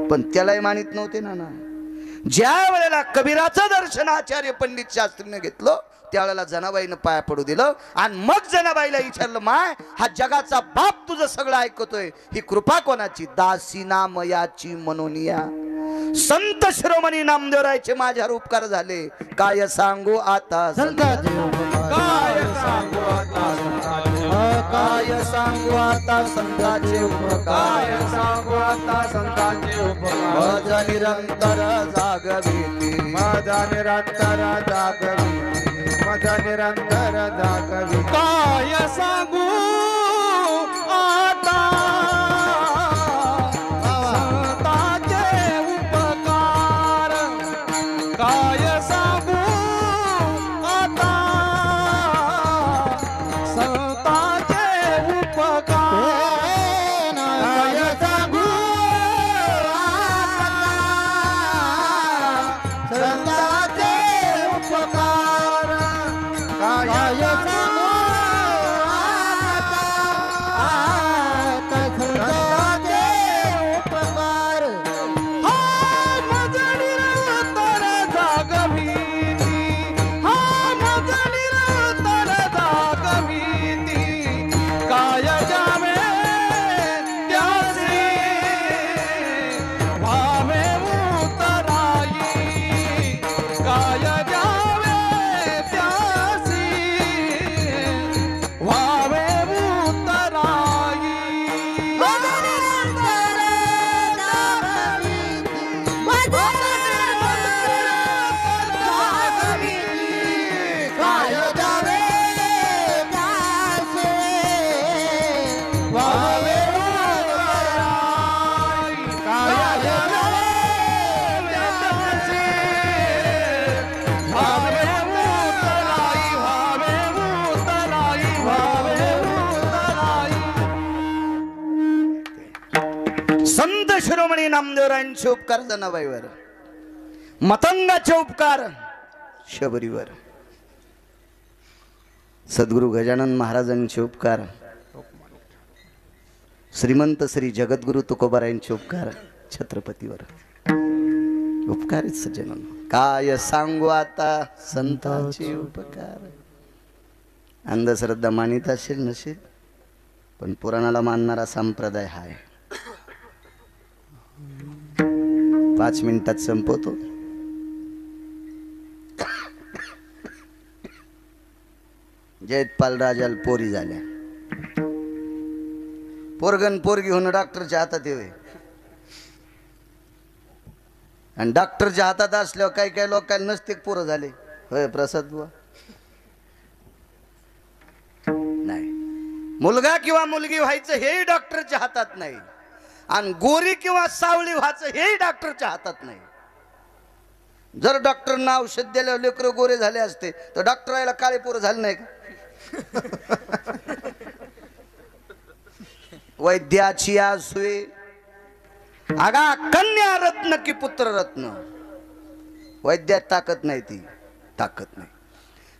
Speaker 1: पण त्यालाही मानित नव्हते ना. ज्या वेळेला कबीराचं दर्शन आचार्य पंडित शास्त्रीने घेतलं, त्यावेळेला जनाबाईनं पाया पडू दिलं. आणि मग जनाबाईला विचारलं, माय हा जगाचा बाप तुझं सगळं ऐकतोय, ही कृपा कोणाची. दासी नामयाची मनोनिया. संत शिरोमणी नामदेवरायचे माझ्यावर उपकार झाले. काय सांगू आता संतांचे उपकार, काय सांगू आता संतांचे उपकार, काय सांगू आता संतांचे उपकार, काय सांगू आता संतांचे उपकार. माझा निरंतर जागविती, माझा निरंतर जागविती, माझा निरंतर जागविती.
Speaker 2: काय सांगू आता संतांचे उपकार, काय सांगू आता संतांचे उपकार, काय सांगू संतांचे उपकार, काय सांगू
Speaker 1: शिरोमणी नामदेवरायांचे उपकार जनाबाईवर, मतंगाचे उपकार शबरीवर, सद्गुरु गजानन महाराजांचे उपकार, श्रीमंत श्री जगद्गुरु तुकोबारायांचे उपकार छत्रपतीवर. उपकार सज्जन काय सांगू आता संतांचे उपकार. अंधश्रद्धा मानित असेल नसेल, पण पुराणाला मानणारा संप्रदाय हाय. 5 मिनिटात संपवतो. जयतपाल राजाला पोरी झाल्या. पोरगन पोरगी होणं डॉक्टरच्या हातात येवे, आणि डॉक्टरच्या हातात असल्यावर काही काही लोकांना नसते पोरं झाले. होय प्रसाद बुवा? नाही. मुलगा किंवा मुलगी व्हायचं हेही डॉक्टरच्या हातात नाही, आणि गोरी किंवा सावळी व्हायचं हेही डॉक्टरच्या हातात नाही. जर डॉक्टरना औषध दिल्यावर लेकरं गोरे झाले असते तर डॉक्टराला काळे पोरं झाले नाही का? वैद्याची आसुए आगा कन्या रत्न की पुत्र रत्न. वैद्यात ताकद नाही, ती ताकद नाही.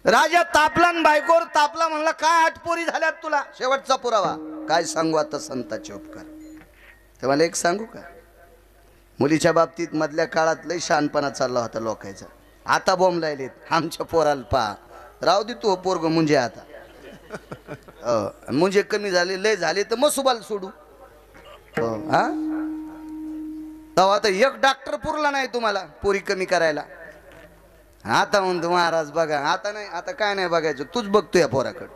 Speaker 1: राजा तापला न बायकोर तापला, म्हणला काय 8 पोरी झाल्यात तुला, शेवटचा पुरावा. काय सांगू आता संतांचे उपकार. तर मला एक सांगू का, मुलीच्या बाबतीत मधल्या काळात लय शहाणपणा चालला होता लोकांचा. आता बॉम्ब लायलेत आमच्या पोराला पहा. राहू दे तू पोरग मुंजे, आता मुंजे कमी झाले लय झाले तर मसुबाल सोडू. हा तेव्हा आता एक डॉक्टर पुरला नाही तुम्हाला पोरी कमी करायला. आता म्हणतो महाराज बघा, आता नाही, आता काय नाही बघायचं, तूच बघतो या पोराकडे.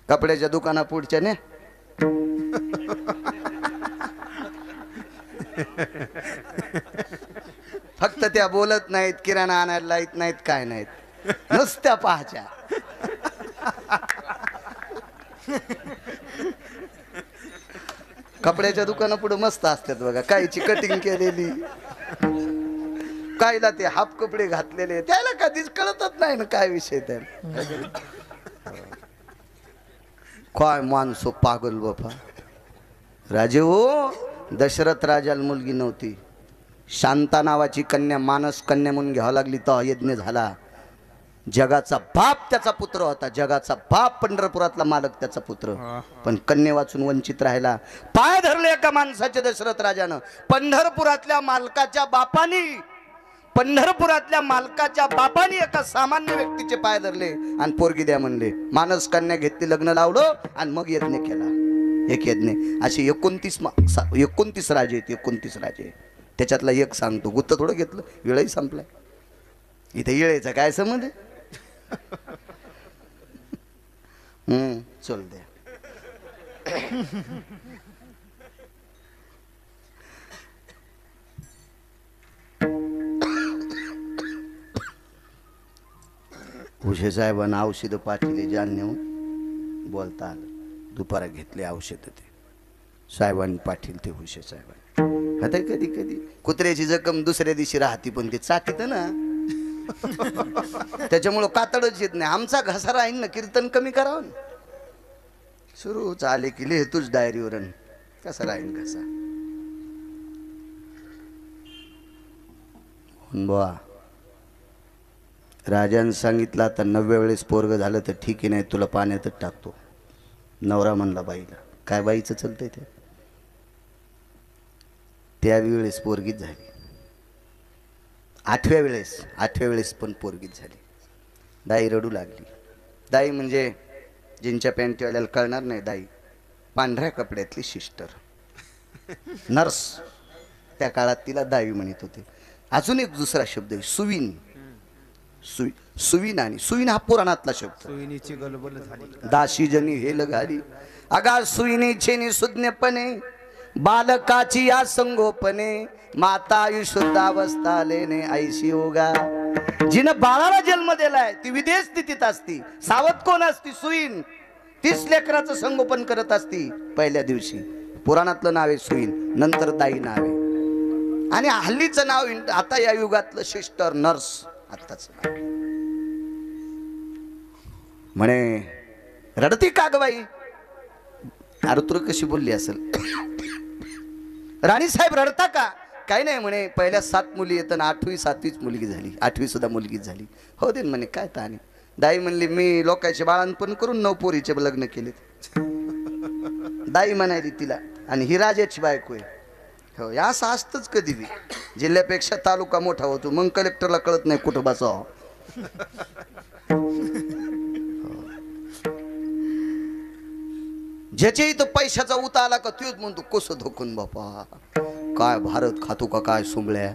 Speaker 1: कपड्याच्या दुकाना पुढच्या ने फक्त त्या बोलत नाहीत, किराणा आणायला लाईत नाहीत, काय नाहीत, नुसत्या पाहाच्या. कपड्याच्या दुकाना पुढे मस्त असतात बघा, काहीची कटिंग केलेली, काहीला ते हाफ कपडे घातलेले, त्याला कधीच कळतच नाही ना काय विषय. त्याला काय माणसो पागल बापा. राजे हो, दशरथ राजाला मुलगी नव्हती, शांता नावाची कन्या मानस कन्या म्हणून घ्यावं लागली, तो यज्ञ झाला. जगाचा बाप त्याचा पुत्र होता, जगाचा बाप पंढरपुरातला मालक त्याचा पुत्र, पण कन्ये वाचून वंचित राहिला. पाय धरले एका माणसाचे दशरथ राजानं. पंढरपुरातल्या मालकाच्या बापानी एका सामान्य व्यक्तीचे पाय धरले आणि पोरगी द्या म्हणले. मानस कन्या घेतली, लग्न लावलं आणि मग यज्ञ केला. एक यज्ञ. असे 29 राजे आहेत, 29 राजे. त्याच्यातला एक सांगतो, गुत्त थोडं घेतलं, वेळही संपलाय. इथे येळेचा काय संबंध आहे? चल द्या. हुशे साहेबांना औषधं पाठवली जालन्याहून, बोलता आलं. दुपारा घेतले औषध, ते साहेबांनी पाठील ते हुशे साहेबांनी. आता कधी कधी कुत्र्याची जखम दुसऱ्या दिवशी राहते, पण ते चाकीत ना, त्याच्यामुळं कातडच येत नाही. आमचा घसा राहील ना, कीर्तन कमी करावं ना. सुरू चाले की लिहितोच डायरीवर, कसा राहील घसा. बा राजानं सांगितलं, आता 90 वेळेस पोरग झालं तर ठीक आहे, नाही तुला पाण्यातच टाकतो. नवरा म्हणला बाईला, काय बाईचं चलतंय ते. त्यावेळेस पोरगीच झाली. 8व्या वेळेस पण पोरगीच झाली. दाई रडू लागली. दाई म्हणजे जिंच्या पॅन्टवाल्याला कळणार नाही, दाई पांढऱ्या कपड्यातली सिस्टर, नर्स. त्या काळात तिला दाई म्हणत होते. अजून एक दुसरा शब्द आहे सुविन. सुविन, आणि सुविन हा पुराणातला शब्द.
Speaker 2: सुईनीची गलबल झाली,
Speaker 1: दाशी जनी हेल घाली. अगा सुईनीचे निसुज्ञपणे, बालकाची या संगोपने, माता आयुष्युद्धावस्था लेणे ऐशी होगा. जिनं बाळाला जन्म दिलाय ती विदेश स्थितीत असती. सावध कोण असती? सुईन. तीच लेकराचं संगोपन करत असती. पहिल्या दिवशी पुराणातलं नाव आहे सुईन, नंतर दाई नाव आहे, आणि हल्लीचं नाव आता या युगातलं सिस्टर, नर्स. आत्ताच म्हणे रडती का ग बाई? अरे तुला कशी बोलली असेल? राणी साहेब रडता का? काही नाही म्हणे, पहिल्या 7 मुली येतं ना 8वी 7वीच मुलगी झाली, 8वी सुद्धा मुलगीच झाली. हो दे म्हणे, काय ताणी. दाई म्हणली मी लोकांचे बाळांपण करून 9 पोरीचे लग्न केलेत. दाई म्हणाली तिला, आणि ही राजाची बायको आहे. हो, या असं असतंच कधी बी. जिल्ह्यापेक्षा तालुका मोठा होतो, मग कलेक्टरला कळत नाही कुठं बसावं. ज्याच्या इथं पैशाचा उता आला का तोच म्हणतो कसं धोकून बापा, काय भारत खातो का काय सोंबळ्या.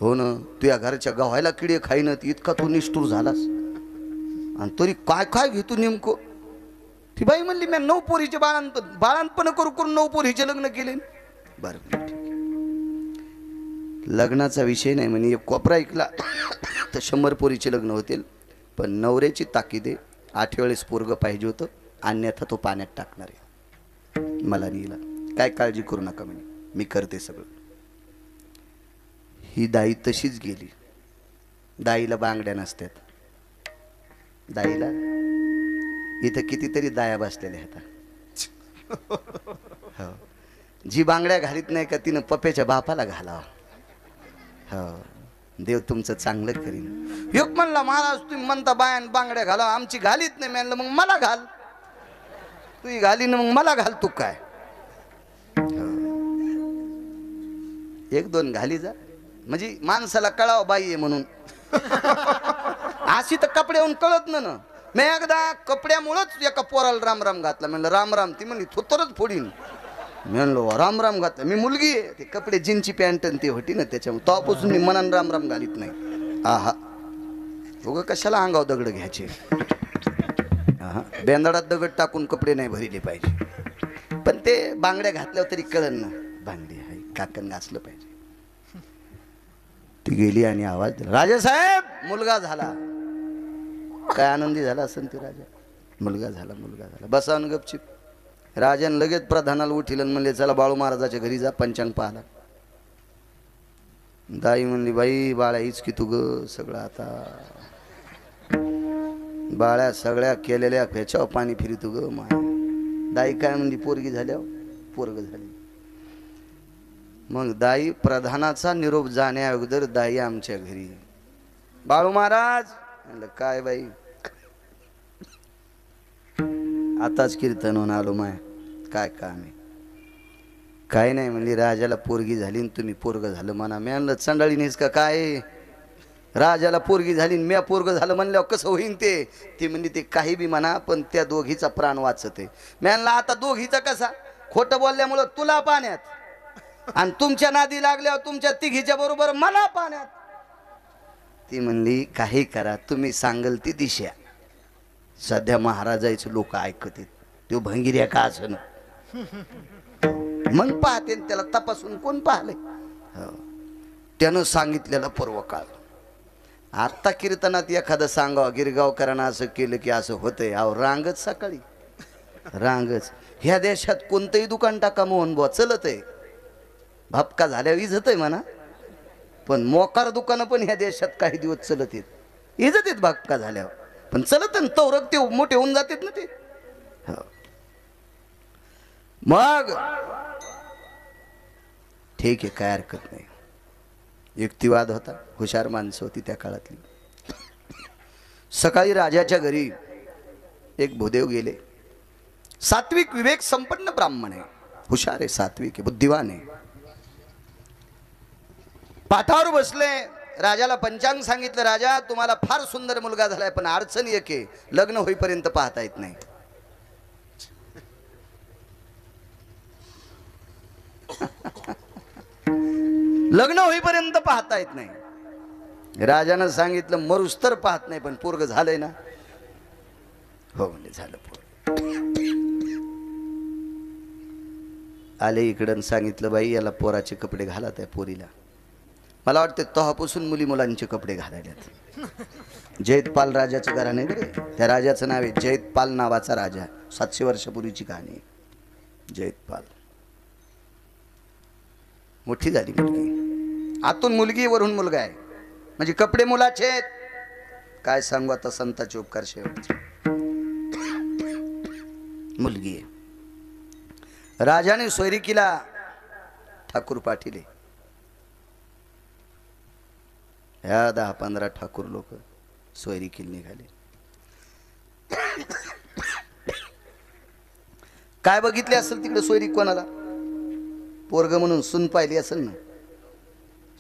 Speaker 1: हो ना, तुझ्या घरच्या गव्हायला किडे खाईन इतका तू निष्ठूर झालास, आणि तरी काय काय घेतो नेमकं. ती बाई म्हणली मी 9 पोरीचे बाळांपण करून 9 पोरीचे लग्न केले. बरं ठीक, लग्नाचा विषय नाही म्हणे. एक कोपरा ऐकला तर 100 पोरीचे लग्न होतील, पण नवऱ्याची ताकीद आहे, 8 वेळेस पोरग पाहिजे होतं, अन्यथा तो पाण्यात टाकणार आहे. मला नेला, काय काळजी करू नका म्हणे, मी करते सगळं. ही दाई तशीच गेली. दाईला बांगड्या नसतात. दाईला इथं कितीतरी दाया बसलेल्या आहेत. हो, जी बांगड्या घालीत नाही का तिनं पप्याच्या बापाला घालावं. हो, देव तुमचं चांगलं करीन. एक म्हणला महाराज तुम्ही म्हणता बायान बांगड्या घाला, आमची घालीत नाही. म्हणलं मग मला घाल, तू घाली ना मग मला घाल. तू काय 1-2 घाली जा, म्हणजे माणसाला कळावं बाई आहे म्हणून. अशी तर कपड्याहून कळत ना. मी एकदा कपड्यामुळंच एका पोराला राम राम घातला. म्हणलं राम राम. ती म्हणली थोतरच फोडीन. मी म्हणलो राम राम घातला, मी मुलगी आहे. ते कपडे जीनची पॅन्ट ती होती ना त्याच्यामुळे तेव्हापासून मी मनान राम राम घालीत नाही. आहा, उगं कशाला अंगाव दगड घ्यायचे. हा, बेंदाडात दगड टाकून कपडे नाही भरिले पाहिजे. पण ते बांगड्या घातल्यावर तरी कळन ना, बांगडी आहे काकण घासलं पाहिजे. ती गेली आणि आवाज दिला, राजासाहेब मुलगा झाला. काय आनंदी झाला असेल ते राजा. मुलगा झाला, मुलगा झाला. बसावून गपचिप. राजाने लगेच प्रधानाला उठिलं म्हणले चला बाळू महाराजाच्या घरी जा, पंचांग पाहला. दाई म्हणली बाई बाळ्या हीच की तू ग सगळं आता. बाळ्या सगळ्या केलेल्या फेच्यावर पाणी फिरितो ग माय. दाई काय म्हणली पोरगी झाल्यावर पोरग झाली. मग दाई प्रधानाचा निरोप जाण्या अगोदर दाई आमच्या घरी. बाळू महाराज म्हणलं काय बाई, आताच कीर्तन होऊन आलो माय, काय काम आहे. काय नाही म्हणली राजाला पोरगी झाली तुम्ही पोरग झालं म्हणा. मी म्हणलं चंडाळी नाहीस का काय, राजाला पोरगी झाली म्या पोरग झालं म्हणल्यावर कसं होईन ते. ती म्हणली ते काही बी म्हणा पण त्या दोघीचा प्राण वाचते. मी म्हणलं आता दोघीचा कसा, खोटं बोलल्यामुळं तुला पाण्यात आणि तुमच्या नादी लागल्यावर तुमच्या तिघीच्या बरोबर मला पाण्यात. ती म्हणली काही करा तुम्ही सांगल ती दिशा. सध्या महाराजाचं लोक ऐकत आहेत, तो भंगिऱ्या का असं मग पाहते त्याला तपासून कोण पाहले. त्यानं सांगितलेला पर्व काळ. आत्ता कीर्तनात एखादं सांगावं गिरगावकरांना असं केलं की असं होतंय. अहो रांगच सकाळी रांगच. ह्या देशात कोणतंही दुकान टाका मोहन बुवा चलत आहे. भपका झाल्यावर इजत आहे म्हणा, पण मोकार दुकानं पण ह्या देशात काही दिवस चलत आहेत. इजत आहेत भपका झाल्यावर, पण चलत ना तवरक ते मोठे होऊन जातात ना ते. मग ठीक आहे काय हरकत नाही. युक्तिवाद होता, हुशार माणसं होती त्या काळातली. सकाळी राजाच्या घरी एक भूदेव गेले. सात्विक विवेक संपन्न ब्राह्मण आहे, हुशार आहे, सात्विक आहे, बुद्धिवान आहे. पाठावर बसले. राजाला पंचांग सांगितलं, राजा तुम्हाला फार सुंदर मुलगा झालाय पण अडचण एक आहे, लग्न होईपर्यंत पाहता येत नाही. लग्न होईपर्यंत पाहता येत नाही. राजानं सांगितलं मरुस्तर पाहत नाही पण पोरग झालंय ना. हो म्हणजे झालं पोरग. आले इकडं सांगितलं बाई याला पोराचे कपडे घालत आहे पोरीला. मला वाटतं तेव्हापासून मुली मुलांचे कपडे घालायला. जयतपाल राजाचं घराणं आहे बरे. त्या राजाचं नाव आहे जयतपाल नावाचा राजा. 700 वर्षापूर्वीची कहाणी. जयतपाल मोठी झाली मुलगी. आतून मुलगी वरून मुलगा आहे, म्हणजे कपडे मुलाचे आहेत. काय सांगू आता संताचे उपकार शेवटचे. मुलगी आहे. राजाने सोयरी केला ठाकूर पाटील ह्या 10-15 ठाकूर लोक सोयरी केली निघाले. काय बघितले असेल तिकडे सोयरी कोणाला? पोरग म्हणून सून पाहिली असेल ना,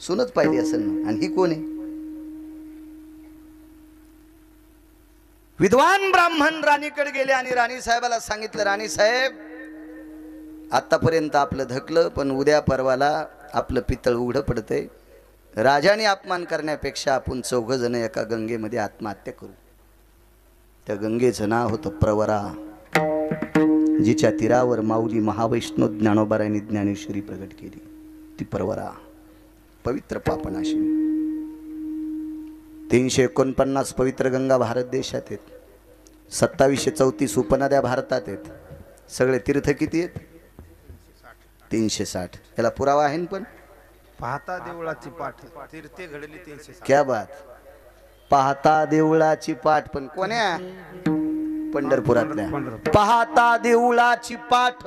Speaker 1: सूनच पाहिली असेल ना. आणि ही कोण आहे? विद्वान ब्राह्मण राणीकडे गेले आणि राणी साहेबाला सांगितलं, राणी साहेब आतापर्यंत आपलं धकलं, पण उद्या परवाला आपलं पितळ उघडं पडतंय. राजाने अपमान करण्यापेक्षा आपण 4 जण एका गंगेमध्ये आत्महत्या करू. त्या गंगेचं नाव होतं प्रवरा, जिच्या तीरावर माऊली महावैष्णव ज्ञानोबारायांनी ज्ञानेश्वरी प्रगट केली. ती प्रवरा पवित्र पापनाशिनी. 349 पवित्र गंगा भारत देशात आहेत. 2734 उपनद्या भारतात आहेत. सगळे तीर्थ किती आहेत? 360. याला पुरावा आहे पण
Speaker 2: पाहता देवळाची पाठ तीर्थे घडली 360.
Speaker 1: क्या बात. पाहता देवळाची पाठ पण कोण्या? पंढरपुरातल्या. पाहता देवळाची पाठ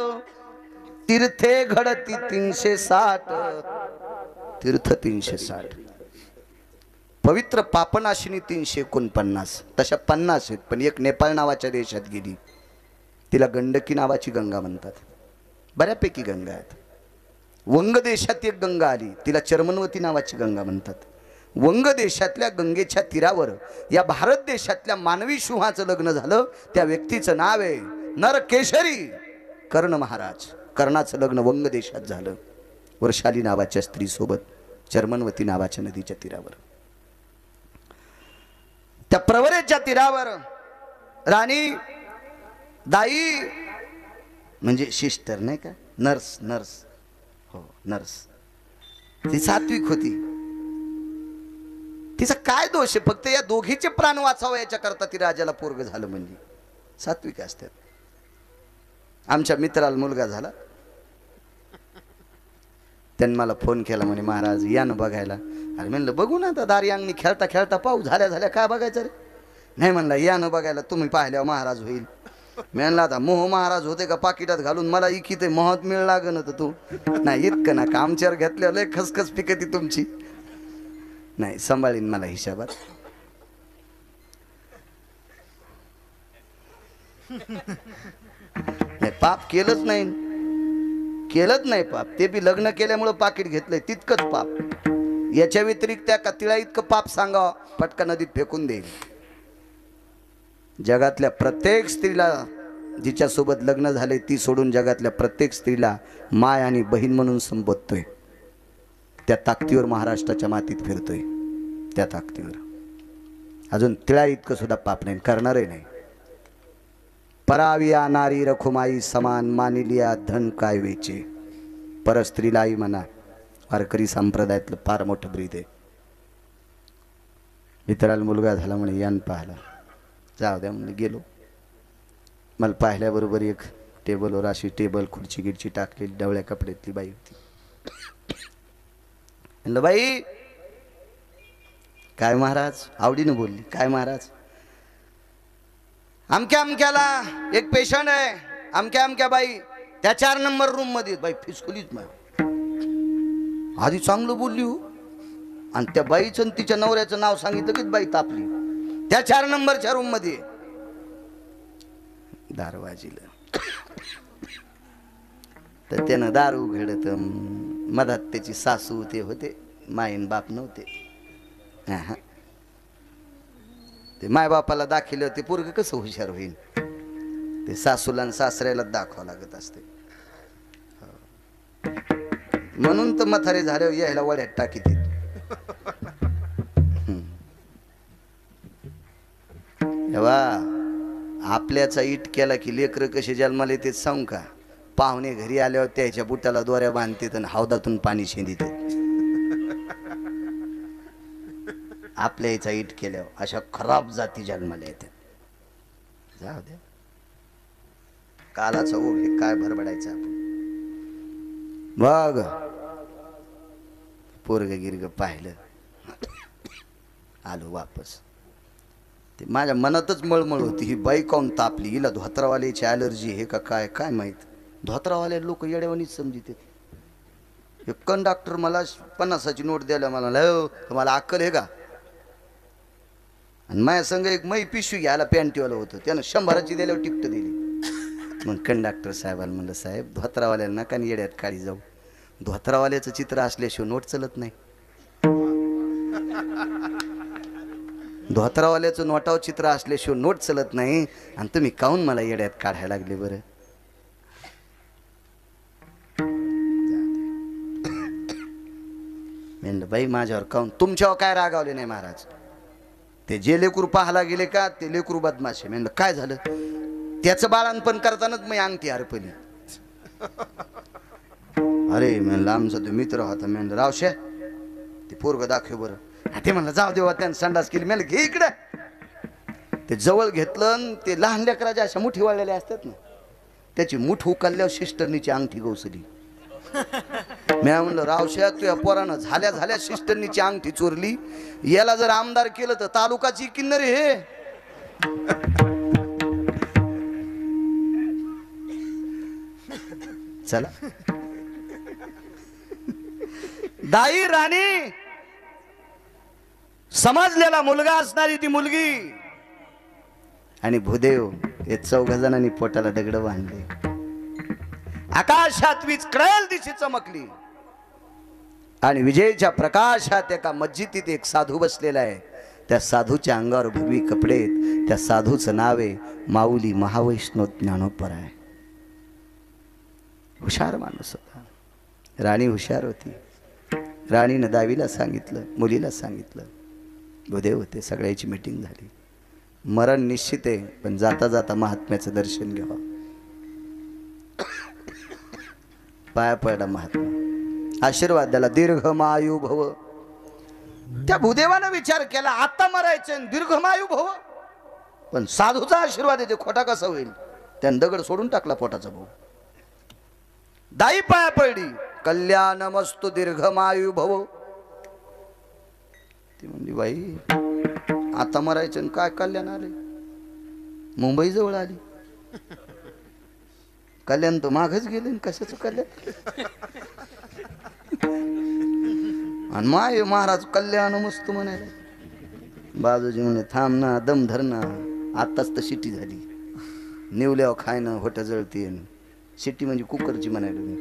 Speaker 1: तीर्थे घडती 360. तीर्थ 360. पवित्र पापनाशिनी 349. तशा 50 आहेत, पण एक नेपाळ नावाच्या देशात गेली. तिला गंडकी नावाची गंगा म्हणतात. बऱ्यापैकी गंगा आहेत. वंग देशात एक गंगा आली, तिला चर्मनवती नावाची गंगा म्हणतात. वंग देशातल्या गंगेच्या तीरावर या भारत देशातल्या मानवी सिंहाचं लग्न झालं. त्या व्यक्तीचं नाव आहे नरकेशरी कर्ण महाराज. कर्णाचं लग्न वंग देशात झालं, वर्षाली नावाच्या स्त्रीसोबत, चर्मनवती नावाच्या नदीच्या तीरावर. त्या प्रवरेच्या तीरावर राणी दाई म्हणजे सिस्टर नाही का, नर्स. नर्स हो नर्स. ती सात्विक होती. तिचा काय दोष आहे? फक्त या दोघीचे प्राण वाचावं याच्या करता ती राजाला पोरग झालं. म्हणजे सात्विक असतात. आमच्या मित्राला मुलगा झाला, त्यांनी मला फोन केला, म्हणे महाराज या ना बघायला. अरे म्हणलं बघू ना, आता दारी अंगणी खेळता खेळता पाहू. झाल्या काय बघायचं रे? नाही म्हणला या ना बघायला, तुम्ही पाहिल्यावर महाराज होईल. मी म्हणलं आता मोह महाराज होते का पाकिटात घालून? मला इकिते महत मिळ लागन तर तू नाही इतकं ना कामच्यावर घेतल्यावर लय खसखस पिकती तुमची. नाही सांभाळीन मला हिशाबात. नाही पाप केलंच नाही पाप. ते बी लग्न केल्यामुळं पाकिट घेतलंय तितकंच पाप. याच्या व्यतिरिक्त त्या कतिळा इतकं पाप सांगा पटका नदीत फेकून देईल. जगातल्या प्रत्येक स्त्रीला जिच्यासोबत लग्न झाले ती सोडून जगातल्या प्रत्येक स्त्रीला माय आणि बहीण म्हणून संबोधतोय. त्या ताकदीवर महाराष्ट्राच्या मातीत फिरतोय. त्या ताकदीवर अजून तिळा इतकं सुद्धा पाप नाही, करणारही नाही. पराविया नारी रखुमाई समान मानिलिया धन काय वेचे. परस्त्रीलाही म्हणा. वारकरी संप्रदायातलं फार मोठं ब्रीद आहे. मित्राला मुलगा झाला म्हणे यान पाहिला. जाऊ द्या म्हणजे गेलो. मला पाहिल्याबरोबर एक टेबलवर अशी टेबल खुर्ची गिरची टाकलेली डवळ्या कपड्यातली बाई होती. म्हणलं बाई काय महाराज? आवडीनं बोलली. काय महाराज? अमक्या अमक्याला एक पेशंट आहे, अमक्या अमक्या बाई त्या 4 नंबर रूम मध्ये. बाई फिसकुलीच नाही. आधी चांगलं बोलली हो, आणि त्या बाईचं तिच्या नवऱ्याचं नाव सांगितलं की बाई तापली. त्या 4 नंबरच्या रूम मध्ये दार वाजिलं. तर त्यानं दारू घडत मधात त्याची सासू ते होते, माईन बाप नव्हते. ते मायबापाला दाखिलं ते पोरग कसं हुशार होईल? ते सासूला आणि सासऱ्याला दाखवावं लागत असते. म्हणून तर म्हातारे झाल्यावर यायला वड्यात टाकीत. आपल्याचा इट केला की लेकर कसे जन्माला येते सांगू का? पाहुणे घरी आल्यावर त्याच्या बुटाला दोऱ्या बांधते आणि हौदातून पाणी शेंदिते. आपल्या याचा इट केल्यावर अशा खराब जाती जन्माला येते. जाऊ द्या, कालाचा ओघ हे काय भरबडायचं आपण. बघ पोरग गिरग पाहिलं, आलो वापस. ते माझ्या मनातच मळमळ होती, ही बाई काऊन तापली? हिला धोत्रावाल्याची ॲलर्जी हे का काय काय माहीत. धोत्रावाले लोक येड्यावानीच समजिते. एक कंडक्टर मला 50ची नोट द्यायला मला म्हणला, तुम्हाला अक्कल आहे का? आणि माझ्या संग एक मै पिशवी घ्यायला पॅन्टीवाला होतं, त्यानं 100ची दिल्यावर टिप्ट दिली. मग कंडक्टर साहेबाला म्हणलं, साहेब धोत्रावाल्याला नका आणि येड्यात काळी जाऊ, धोत्रावाल्याचं चित्र असल्याशिवाय नोट चलत नाही. धोत्रावाल्याचं नोटावर चित्र असल्याशिवाय नोट चलत नाही, आणि तुम्ही काहून मला येड्यात काढायला लागले बरं? म्हणलं बाई माझ्यावर काहून, तुमच्यावर काय रागावले नाही महाराज? ते जे लेकरू पाहायला गेले का ते लेकरू बदमाशे. म्हणलं काय झालं? त्याचं बाळांपण करतानाच मी अंगठी हरपली. अरे म्हणलं आमचा तो मित्र होता. म्हणलं रावशे ते पोरग दाखव बरं. ते म्हणलं जाऊ देवा, त्यानं संडास केली. म्हणलं घे इकडे. ते जवळ घेतलं आणि ते लहान लेकराच्या अशा मुठी वाळलेल्या असतात ना, त्याची मुठ उकलल्यावर सिस्टरनीची अंगठी गवसली. मी म्हणलं रावशा तुझ्या पोरानं झाल्या झाल्या सिस्टरनीची अंगठी चोरली, याला जर आमदार केलं तर तालुकाची किन्नर हे. चला दाई राणी समजलेला मुलगा असणारी ती मुलगी आणि भूदेव हे 4 जणांनी पोटाला दगड बांधले. आकाशात वीज कळेल दिशी चमकली आणि विजेच्या प्रकाशात एका मस्जिदीत एक साधू बसलेला आहे. त्या साधूच्या अंगावर भगवी कपडे आहेत. त्या साधूचं नाव आहे माऊली महावैष्णव ज्ञानोपराय. हुशार माणूस होता. राणी हुशार होती. राणीनं दावीला सांगितलं, मुलीला सांगितलं. भूदेव होते. सगळ्याची मीटिंग झाली. मरण निश्चित आहे, पण जाता जाता महात्म्याचं दर्शन घ्यावं. पाया पडला महात्मा, आशीर्वाद द्याला. दीर्घमायू भव. त्या भूदेवानं विचार केला आता मरायचं दीर्घमायू भव, पण साधूचा आशीर्वाद येते, खोटा कसा होईल? त्यानं दगड सोडून टाकला पोटाचा भाऊ. दाई पाया पडली, कल्याणमस्तु दीर्घमायू भव. ती म्हणली बाई आता मरायचं काय कल्याण आले? मुंबई जवळ आली. कल्याण तर मागच गेले, कशाचं कल्याण? आणि माय महाराज कल्याण मस्त म्हणायला. बाजूजी म्हणे थांब ना, दम धर ना, आत्ताच तर शिटी झाली. निवल्यावर खाय ना, होट जळते. शिट्टी म्हणजे कुकरची म्हणायला मी.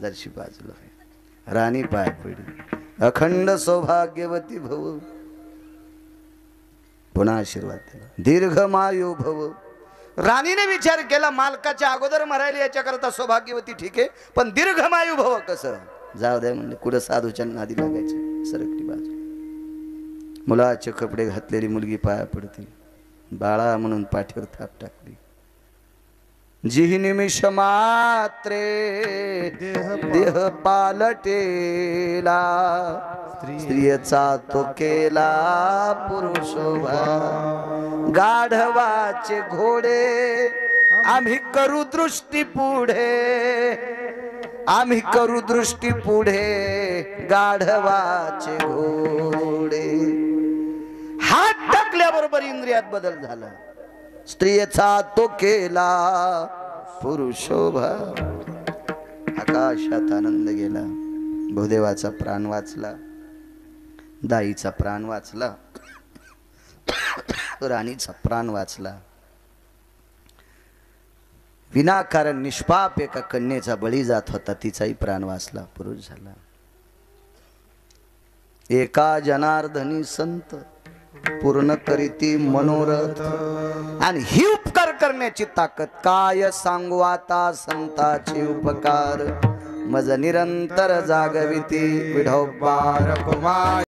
Speaker 1: जरशी बाजूला राणी पाय पडली, अखंड सौभाग्यवती भव. पुन्हा आशीर्वाद दिला, दीर्घमायू भव. राणीने विचार केला मालकाच्या अगोदर मरायला याच्याकरता सौभाग्यवती ठीक आहे, पण दीर्घमायू भव कसं? जाऊ द्या म्हणले, कुठं साधूच्या नादी लागायचे. सरकली बाजू. मुलाचे कपडे घातलेली मुलगी पाया पडते. बाळा म्हणून पाठीवर थाप टाकली. जी निमिष मात्रे देह पालटेला, स्त्रियेचा तो केला पुरुषोभा. गाढवाचे घोडे आम्ही करू दृष्टी पुढे, आम्ही करू दृष्टी पुढे. गाढवाचे घोडे. हात टाकल्याबरोबर इंद्रियात बदल झाला. स्त्रियेचा तो केला पुरुषोभा. आकाशात आनंद गेला. भूदेवाचा प्राण वाचला, दाईचा प्राण वाचला, राणीचा प्राण वाचला. विनाकारण निष्पाप एका कन्येचा बळी जात होता, तिचाही प्राण वाचला, पुरुष झाला. एका जनार्दनी संत पूर्ण करीती मनोरथ. आणि ही उपकार करण्याची ताकद काय सांगू आता संताची उपकार. मज निरंतर जागविती विढोबार कुमार.